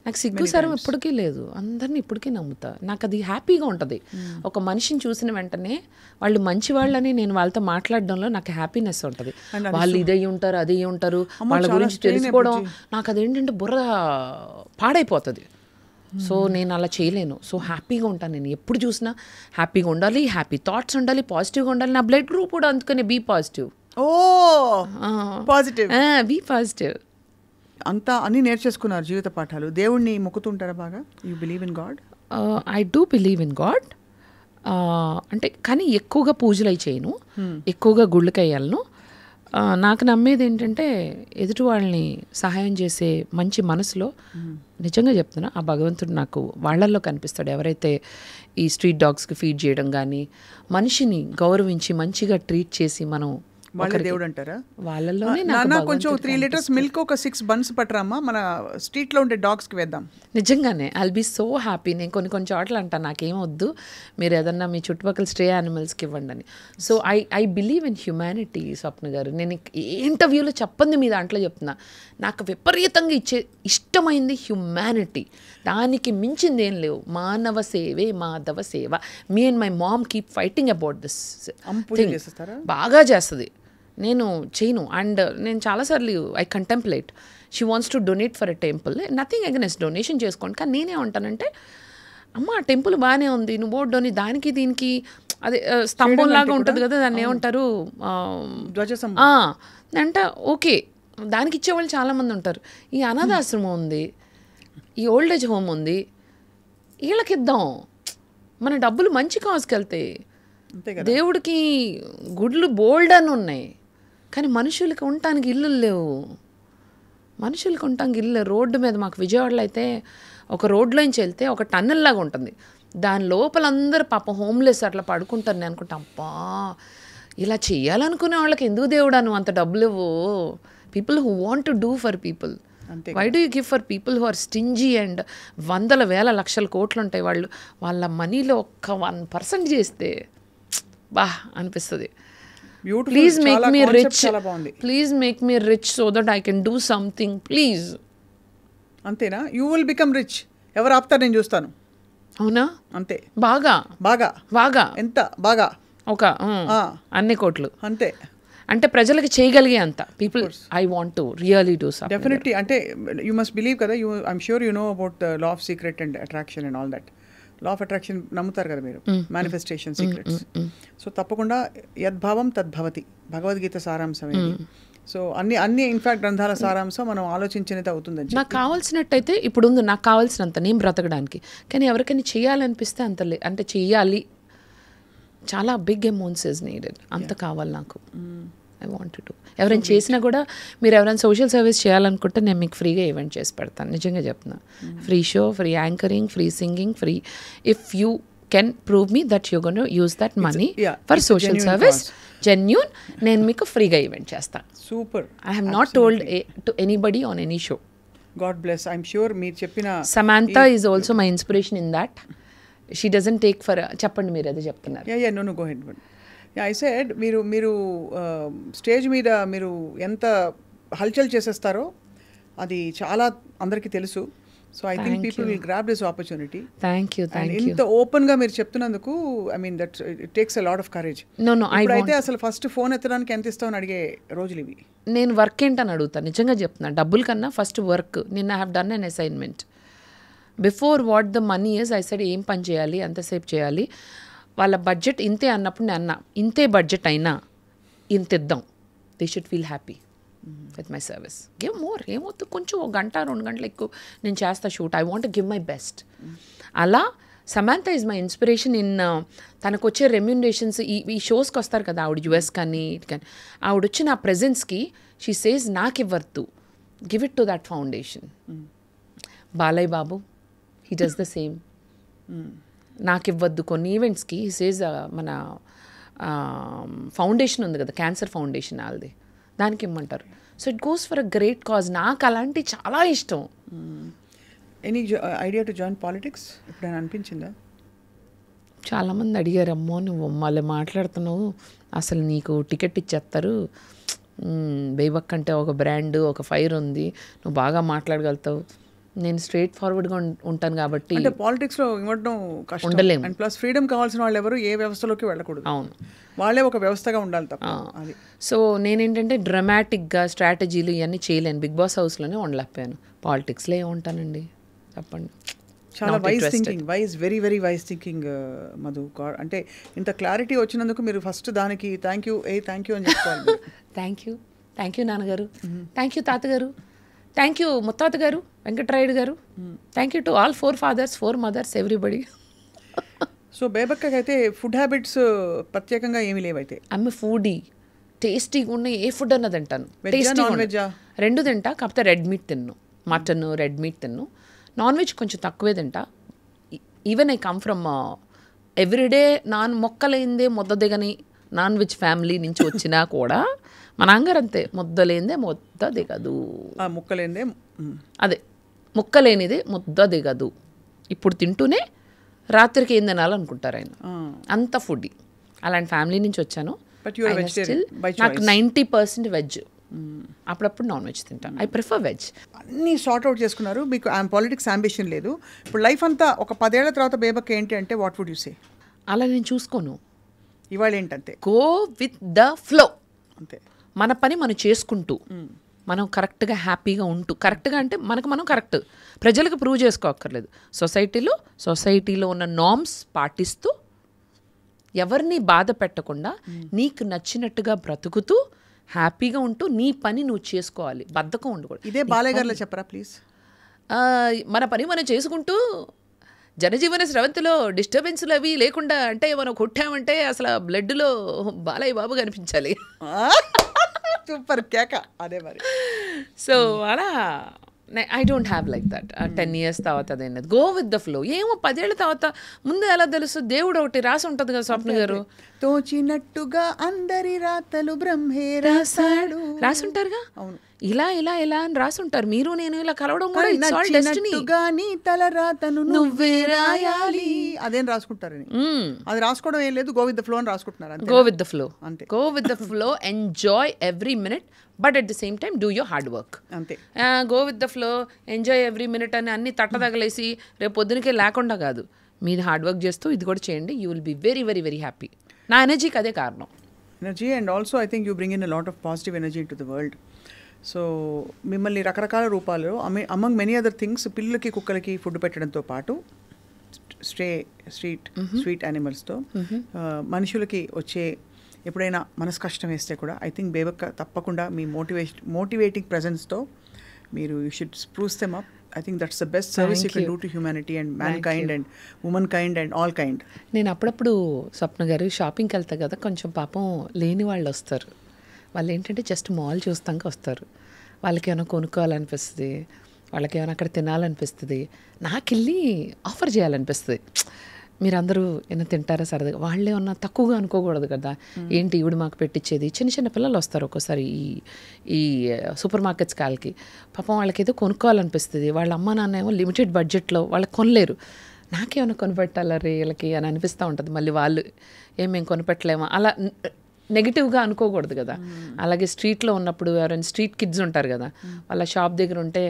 నాకు సిగ్గుసారం ఇప్పటికీ లేదు. అందరినీ ఇప్పటికీ నమ్ముతా. నాకు అది హ్యాపీగా ఉంటుంది. ఒక మనిషిని చూసిన వెంటనే వాళ్ళు మంచి వాళ్ళని నేను వాళ్ళతో మాట్లాడడంలో నాకు హ్యాపీనెస్ ఉంటుంది. వాళ్ళు ఇదే ఉంటారు, అదే ఉంటారు, వాళ్ళ గురించి తెలుసుకోవడం నాకు అదేంటంటే బుర్ర పాడైపోతుంది. సో నేను అలా చేయలేను. సో హ్యాపీగా ఉంటాను. నేను ఎప్పుడు చూసినా హ్యాపీగా ఉండాలి, హ్యాపీ థాట్స్ ఉండాలి, పాజిటివ్గా ఉండాలి. నా బ్లడ్ గ్రూప్ కూడా అందుకనే బీ పాజిటివ్. Be positive. అంతా అన్నీ నేర్చేసుకున్నారు జీవిత పాఠాలు. దేవుణ్ణి మొక్కుతుంటారా బాగా? You believe in God? I do believe in God. అంటే కానీ ఎక్కువగా పూజలు అయి చేయను, ఎక్కువగా గుళ్ళకి అయ్యాలను. నాకు నమ్మేది ఏంటంటే ఎదుటి వాళ్ళని సహాయం చేసే మంచి మనసులో, నిజంగా చెప్తున్నా, ఆ భగవంతుడు నాకు వాళ్ళల్లో కనిపిస్తాడు. ఎవరైతే ఈ స్ట్రీట్ డాగ్స్కి ఫీడ్ చేయడం కానీ, మనిషిని గౌరవించి మంచిగా ట్రీట్ చేసి మనం వాళ్ళ దేవుడు అంటారా? వాళ్ళల్లోనే నాన్న కొంచెం 3 లీటర్స్ మిల్క్ ఒక 6 బన్స్ పట్టరామ్మా, మన స్ట్రీట్లో ఉండే డాగ్స్కి వేద్దాం. నిజంగానే ఐల్ బీ సో హ్యాపీ. నేను కొన్ని చోట్ల అంటాను నాకేం వద్దు, మీరు ఏదన్నా మీ చుట్టుపక్కల స్ట్రే యానిమల్స్కి ఇవ్వండి అని. So I believe in humanity. Swapna garu, నేను ఏ ఇంటర్వ్యూలో చెప్పండి మీ దాంట్లో చెప్తున్నా, నాకు విపరీతంగా ఇష్టమైంది హ్యుమానిటీ. దానికి మించింది ఏం లేవు. మానవ సేవే మాధవ సేవ. Me and my mom keep fighting about this thing. బాగా చేస్తుంది, నేను చేయను. అండ్ నేను చాలాసార్లు I contemplate. She wants to donate for a temple, nothing against, donation చేసుకోండి. కానీ నేనే ఉంటానంటే, అమ్మ ఆ టెంపుల్ బాగానే ఉంది, నువ్వు బోర్డు డొని దానికి దీనికి అదే స్తంభం లాగా ఉంటుంది కదా, దాన్ని ఏమంటారు, అంటే ఓకే, దానికి ఇచ్చేవాళ్ళు చాలామంది ఉంటారు. ఈ అనాథాశ్రమం ఉంది, ఈ ఓల్డ్ ఏజ్ హోమ్ ఉంది, వీళ్ళకి ఇద్దాం. మన డబ్బులు మంచి కాజ్కి వెళ్తాయి. దేవుడికి గుడ్లు బోల్డ్ అని ఉన్నాయి, కానీ మనుషులకి ఉండటానికి ఇల్లు లేవు. మనుషులకి ఉండటానికి ఇల్లు. రోడ్డు మీద మాకు విజయవాడలో అయితే ఒక రోడ్లోంచి వెళ్తే ఒక టన్నెల్ లాగా ఉంటుంది, దాని లోపల అందరూ పాపం హోమ్లెస్ అట్లా పడుకుంటారు. నేను అనుకుంటా, అబ్బా ఇలా చేయాలనుకునే వాళ్ళకి ఎందుకు దేవుడా నువ్వు అంత డబ్బులు ఇవ్వు? People who want to do for people, why do you give for people who are stingy and వందల వేల లక్షల కోట్లు ఉంటాయి, వాళ్ళు వాళ్ళ మనీలో ఒక్క 1% చేస్తే బా అనిపిస్తుంది. Please make me rich, please make me rich so that I can do something please. అంతేనా? You will become rich. ఎవరు ఆపుతారు? నేను చూస్తాను. అవునా? అంతే. బాగా బాగా బాగా ఎంత బాగా? ఒక అన్ని కోట్లు అంతే. అంటే ప్రజలకు చేయగలిగే అంత people I want to really do something. Definitely. అంటే యూ మస్ట్ బిలీవ్ కదా, I'm sure you know about the law of secret and attraction and all that. Law of attraction నమ్ముతారు కదా మీరు, మేనిఫెస్టేషన్ సీక్రెట్స్. సో తప్పకుండా యద్భావం తద్భవతి, భగవద్గీత సారాంశం ఇది. సో అన్ని ఇన్ఫాక్ట్ గ్రంథాల సారాంశం మనం ఆలోచించినది అవుతుందని. నాకు కావాల్సినట్టయితే ఇప్పుడు ఉంది, నాకు కావాల్సినంత నేను బ్రతకడానికి. కానీ ఎవరికైనా చేయాలనిపిస్తే అంత అంటే చెయ్యాలి, చాలా బిగ్ అమౌంట్స్ ఇస్ నీడెడ్, అంత కావాలి నాకు. I want to. ఎవరైనా చేసినా కూడా, మీరు ఎవరైనా సోషల్ సర్వీస్ చేయాలనుకుంటే నేను మీకు ఫ్రీగా ఈవెంట్ చేసి పెడతాను, నిజంగా చెప్తున్నా. Free show, free anchoring, free singing, free. If you can prove me that you gonna use that money for social service, genuine, నేను మీకు ఫ్రీగా ఈవెంట్ చేస్తాను. Super. I have not told to anybody on any show. God bless. I'm sure మీరు చెప్పిన Samantha is also my inspiration in that. She doesn't take for, చెప్పండి మీరు అదే చెప్తున్నారు. No go head. I said మీరు స్టేజ్ మీద మీరు ఎంత హల్చల్ చేసేస్తారో అది చాలా అందరికీ తెలుసు. So I think people will grab this opportunity. Thank you. ఇంత ఓపెన్గా మీరు చెప్తున్నందుకు, I mean that it takes a lot of courage. ఇప్పుడైతే అసలు ఫస్ట్ ఫోన్ ఎత్తడానికి ఎంత ఇస్తామని అడిగే రోజులు ఇవి. నేను వర్క్ ఏంటని అడుగుతాను, నిజంగా చెప్తున్నా. డబ్బుల కన్నా ఫస్ట్ వర్క్. నిన్న I have done an assignment. Before what the money is, I said ఏం పని చేయాలి, ఎంతసేపు చేయాలి. వాళ్ళ బడ్జెట్ ఇంతే అన్నప్పుడు నేను అన్నా, ఇంతే బడ్జెట్ అయినా ఇంత ఇద్దాం, they should feel happy with my service. Give more, ఏమవుతుంది, కొంచెం 1 గంట 2 గంటలు ఎక్కువ నేను చేస్తా shoot. I want give my best. అలా Samantha is my inspiration in. తనకు వచ్చే రెమ్యూనరేషన్స్, ఈ షోస్కి వస్తారు కదా ఆవిడ, యుఎస్ కానీ కానీ, ఆవిడ వచ్చిన ఆ ప్రెజెన్స్కి షీ సేస్ నాకు ఇవ్వద్దు, give it to that foundation. Balayya Babu, he does the same. నాకు ఇవ్వద్దు కొన్ని ఈవెంట్స్కి, హీ సేజ్ మన ఫౌండేషన్ ఉంది కదా, క్యాన్సర్ ఫౌండేషన్ వాళ్ళది, దానికి ఇమ్మంటారు. So it goes for a great cause. నాకు అలాంటి చాలా ఇష్టం. Any idea to join politics ఎప్పుడైనా అనిపించిందా? చాలామంది అడిగారు, అమ్మో నువ్వు మళ్ళీ మాట్లాడుతున్నావు, అసలు నీకు టికెట్ ఇచ్చేస్తారు, బేబక్ అంటే ఒక బ్రాండ్, ఒక ఫైర్ ఉంది, నువ్వు బాగా మాట్లాడగలుగుతావు. నేను స్ట్రైట్ ఫార్వర్డ్గా ఉంటాను కాబట్టి. అంటే పాలిటిక్స్లో ఇవ్వడం కష్టం, ఉండలేము. అండ్ ప్లస్ ఫ్రీడమ్ కావాల్సిన వాళ్ళు ఎవరు ఏ వ్యవస్థలోకి వెళ్ళకూడదు. అవును, వాళ్ళే ఒక వ్యవస్థగా ఉండాలి తప్ప. అది. సో నేనేంటంటే డ్రమాటిక్గా స్ట్రాటజీలు ఇవన్నీ చేయలేను. బిగ్ బాస్ హౌస్లోనే ఉండలేకపోయాను. పాలిటిక్స్లో ఏముంటానండి, చెప్పండి. చాలా wise thinking, very very wise thinking Madhu. అంటే ఇంత క్లారిటీ వచ్చినందుకు మీరు ఫస్ట్ దానికి థ్యాంక్ యూ అని చెప్పుకోవాలి. థ్యాంక్ యూ నాన్నగారు, థ్యాంక్ యూ తాతగారు, థ్యాంక్ యూ ముత్తాత గారు, Venkatarayudu garu. Thank you to all 4 fathers, 4 mothers, everybody. So బేబక్కకి అయితే ఫుడ్ హ్యాబిట్స్ ప్రత్యేకంగా ఏమీ లేవైతే? ఆమె ఫుడీ, టేస్టీగా ఉన్న ఏ ఫుడ్ అన్నది తింటాను. నాన్ వెజ్జా? 2 తింటా, కాకపోతే రెడ్ మీట్ తిన్ను. మటన్, రెడ్ మీట్ తిన్ను. నాన్ వెజ్ కొంచెం తక్కువే తింటా. Even I come from everyday మొక్కలేందే ముద్ద దిగని నాన్ వెజ్ ఫ్యామిలీ నుంచి వచ్చినా కూడా మా నాన్నగారు అంతే, ముద్దలేందే ముద్ద దిగదు. ముక్కలేందే అదే ముక్కలేనిదే ముద్ద దిగదు. ఇప్పుడు తింటూనే రాత్రికి ఏం తినాలనుకుంటారు ఆయన, అంత ఫుడ్. అలాంటి ఫ్యామిలీ నుంచి వచ్చాను. నాకు 90% వెజ్, అప్పుడప్పుడు నాన్ వెజ్ తింటా. I prefer veg. అన్నీ సార్ట్ అవుట్ చేసుకున్నారు. మీకు పాలిటిక్స్ అంబిషన్ లేదు. ఇప్పుడు లైఫ్ అంతా ఒక 10 ఏళ్ల తర్వాత బేబక్క ఏంటి అంటే వాట్ వుడ్ యూ సే? అలా నేను చూసుకోను. ఇవాళ ఏంటంతే, గో విత్ ద ఫ్లో. అంతే. మన పని మనం చేసుకుంటూ, మనం కరెక్ట్గా హ్యాపీగా ఉంటూ, కరెక్ట్గా అంటే మనకు మనం కరెక్ట్, ప్రజలకు ప్రూవ్ చేసుకోక్కర్లేదు. సొసైటీలో ఉన్న నార్మ్స్ పాటిస్తూ, ఎవరిని బాధ పెట్టకుండా, నీకు నచ్చినట్టుగా బ్రతుకుతూ హ్యాపీగా ఉంటూ నీ పని నువ్వు చేసుకోవాలి. బద్ధకం ఉండకూడదు. ఇదే బాలయ్య గారిలో చెప్పరా ప్లీజ్? మన పని మనం చేసుకుంటూ జనజీవన స్రవంతిలో డిస్టర్బెన్స్లు అవి లేకుండా, అంటే మనం కొట్టామంటే అసలు బ్లడ్లో బాలయ్య బాబు కనిపించాలి. సూపర్ కేక. అదే మరి. సో అలా I don't have like that. 10 years తర్వాత అదేనది గో విత్ ద ఫ్లో. ఏమో 10 ఏళ్ళ తర్వాత ముందు ఎలా తెలుసు? దేవుడు ఒకటి రాసి ఉంటుంది కదా స్వప్న గారు, తోచినట్టుగా అందరి రాతలు బ్రహ్మే రాసాడు, రాసి ఉంటారుగా. అవును, ఇలా ఇలా ఇలా అని రాసి ఉంటారు. మీరు నేను ఇలా కలవడం కూడా నీ తల రాతను నువ్వే రాయాలి అదేం రాసుకుంటారని. అది రాసుకోవడం ఏం లేదు, గో విత్ ద ఫ్లో అని రాసుకుంటున్నారు. గో విత్ ద ఫ్లో, అంతే. Go with the flow, enjoy every minute, but at the same time do your hard work. అంతే. Go with the flow, enjoy every minute అని అన్ని తట్టదగలేసి రేపు పొద్దునకే లేకుండా కాదు, మీరు హార్డ్ వర్క్ చేస్తూ ఇది కూడా చేయండి. You will be very very very happy. నా ఎనర్జీకి అదే కారణం. Energy, and also I think you bring in a lot of positive energy in to the world. So మిమ్మల్ని రకరకాల రూపాల్లో అమంగ్ మెనీ అదర్ థింగ్స్, పిల్లలకి కుక్కలకి ఫుడ్ పెట్టడంతో పాటు స్ట్రీట్ యానిమల్స్తో మనుషులకి వచ్చే ఎప్పుడైనా మనసు కష్టం వేస్తే కూడా ఐ థింక్ బేబక్క తప్పకుండా మీ మోటివేటింగ్ ప్రజెన్స్తో మీరు you should spruce them up. I think that's the best service you can do to humanity and mankind and womankind and all kind. నేను అప్పుడప్పుడు స్వప్న గారు షాపింగ్కి వెళ్తా కదా, కొంచెం పాపం లేని వాళ్ళు వస్తారు. వాళ్ళు ఏంటంటే జస్ట్ మాల్ చూస్తాక వస్తారు. వాళ్ళకి ఏమైనా కొనుక్కోవాలనిపిస్తుంది, వాళ్ళకి ఏమైనా అక్కడ తినాలనిపిస్తుంది, నాకు వెళ్ళి ఆఫర్ చేయాలనిపిస్తుంది. మీరందరూ ఏమైనా తింటారా సరదాగా, వాళ్ళు ఏమన్నా తక్కువగా అనుకోకూడదు కదా, ఏంటి ఇవిడు మాకు పెట్టించేది. చిన్న చిన్న పిల్లలు వస్తారు ఒక్కోసారి ఈ సూపర్ మార్కెట్స్ కాళ్ళకి, పాపం వాళ్ళకి ఏదో కొనుక్కోవాలనిపిస్తుంది. వాళ్ళ అమ్మ నాన్న ఏమో లిమిటెడ్ బడ్జెట్లో వాళ్ళకి కొనలేరు. నాకేమైనా కొనిపెట్టాలా రే వీళ్ళకి అని అనిపిస్తూ ఉంటుంది. మళ్ళీ వాళ్ళు మేము కొనిపెట్టలేమా అలా నెగిటివ్గా అనుకోకూడదు కదా. అలాగే స్ట్రీట్లో ఉన్నప్పుడు ఎవరైనా స్ట్రీట్ కిడ్స్ ఉంటారు కదా, వాళ్ళ షాప్ దగ్గర ఉంటే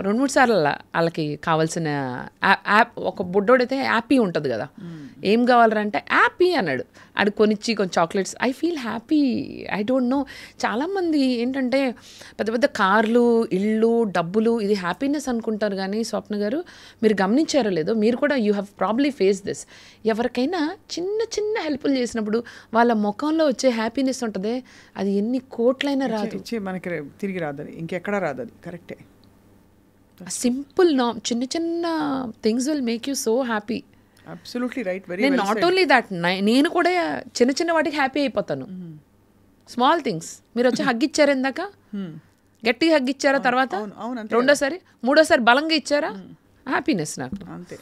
2-3 సార్లు వాళ్ళకి కావాల్సిన యాప్, ఒక బుడ్డోడైతే యాపీ ఉంటుంది కదా, ఏం కావాలంటే యాపీ అన్నాడు, అది కొనిచ్చి కొంచెం chocolates. I feel happy. I don't know, చాలామంది ఏంటంటే పెద్ద పెద్ద కార్లు, ఇళ్ళు, డబ్బులు ఇది హ్యాపీనెస్ అనుకుంటారు. కానీ స్వప్న గారు మీరు గమనించారో లేదో, మీరు కూడా you have probably face this. ఎవరికైనా చిన్న చిన్న హెల్ప్లు చేసినప్పుడు వాళ్ళ ముఖంలో వచ్చే హ్యాపీనెస్ ఉంటుంది, అది ఎన్ని కోట్లైనా రాదు, మనకి తిరిగి రాదు, ఇంకెక్కడా రాదు. అది కరెక్టే. సింపుల్ చిన్న చిన్న things will make you so happy. Absolutely right. నేను నాట్ ఓన్లీ దట్, నేను కూడా చిన్న చిన్న వాటికి హ్యాపీ అయిపోతాను. Small things. మీరు వచ్చి హగ్ ఇచ్చారు ఇందాక, గట్టిగా హగ్ ఇచ్చారా, తర్వాత రెండోసారి మూడోసారి బలంగా ఇచ్చారా, హ్యాపీనెస్ నాకు. అంతే.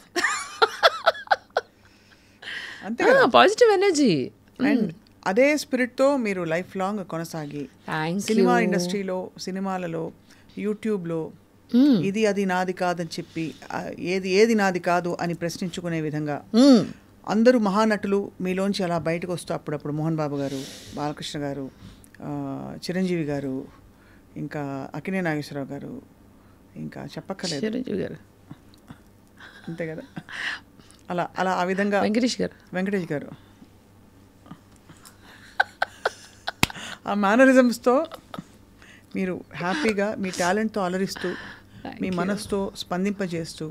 Positive energy. అండ్ అదే స్పిరిట్తో మీరు లైఫ్ లాంగ్ కొనసాగి సినిమా ఇండస్ట్రీలో, సినిమాలలో, యూట్యూబ్లో ఇది అది నాది కాదని చెప్పి ఏది నాది కాదు అని ప్రశ్నించుకునే విధంగా అందరూ మహానటులు మీలోంచి అలా బయటకు వస్తూ అప్పుడప్పుడు మోహన్ బాబు గారు, బాలకృష్ణ గారు, చిరంజీవి గారు, ఇంకా అక్కినే నాగేశ్వరరావు గారు, ఇంకా చెప్పక్కర్లేదు చిరంజీవి గారు, అంతే కదా. అలా అలా ఆ విధంగా వెంకటేష్ గారు ఆ మేనరిజమ్స్తో మీరు హ్యాపీగా మీ టాలెంట్తో అలరిస్తూ, మీ మనసుతో స్పందింపజేస్తూ,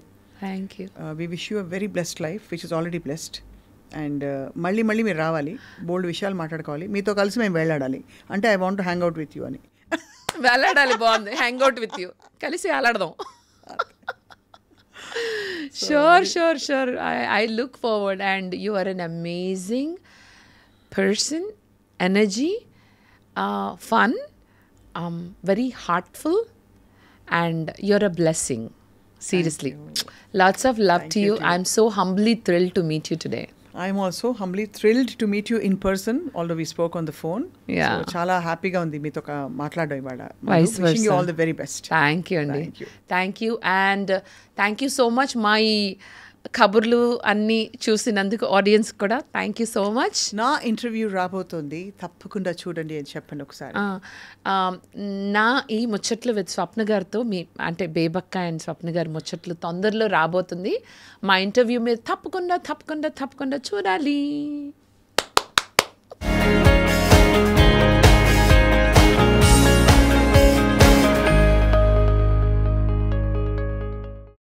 we wish you a very blessed life which is already blessed. And మళ్ళీ మీరు రావాలి, బోల్డ్ విషయాలు మాట్లాడుకోవాలి, మీతో కలిసి మేము వెళ్ళాడాలి. అంటే I want to hang out with you అని. వెళ్ళాడాలి, బాగుంది. హ్యాంగ్ అవుట్ విత్ యూ, కలిసి వెళ్ళాడదాం. Sure. I look forward, and you are an amazing person, energy, fun, very heartful, and you're a blessing. Seriously. Lots of love to you. I'm so humbly thrilled to meet you today. I'm also humbly thrilled to meet you in person, although we spoke on the phone. Yeah. So, చాలా హ్యాపీగా ఉంది మీతో మాట్లాడడం ఇవాళ. Vice versa. Wishing you all the very best. Thank you అండి. Thank you. Thank you, and thank you so much మా ఈ కబుర్లు అన్నీ చూసినందుకు ఆడియన్స్ కూడా థ్యాంక్ యూ సో మచ్. నా ఇంటర్వ్యూ రాబోతోంది, తప్పకుండా చూడండి అని చెప్పండి ఒకసారి. నా ఈ ముచ్చట్లు విత్ స్వప్న గారితో మీ అంటే బేబక్క అండ్ స్వప్న గారి ముచ్చట్లు తొందరలో రాబోతుంది. మా ఇంటర్వ్యూ మీరు తప్పకుండా చూడాలి.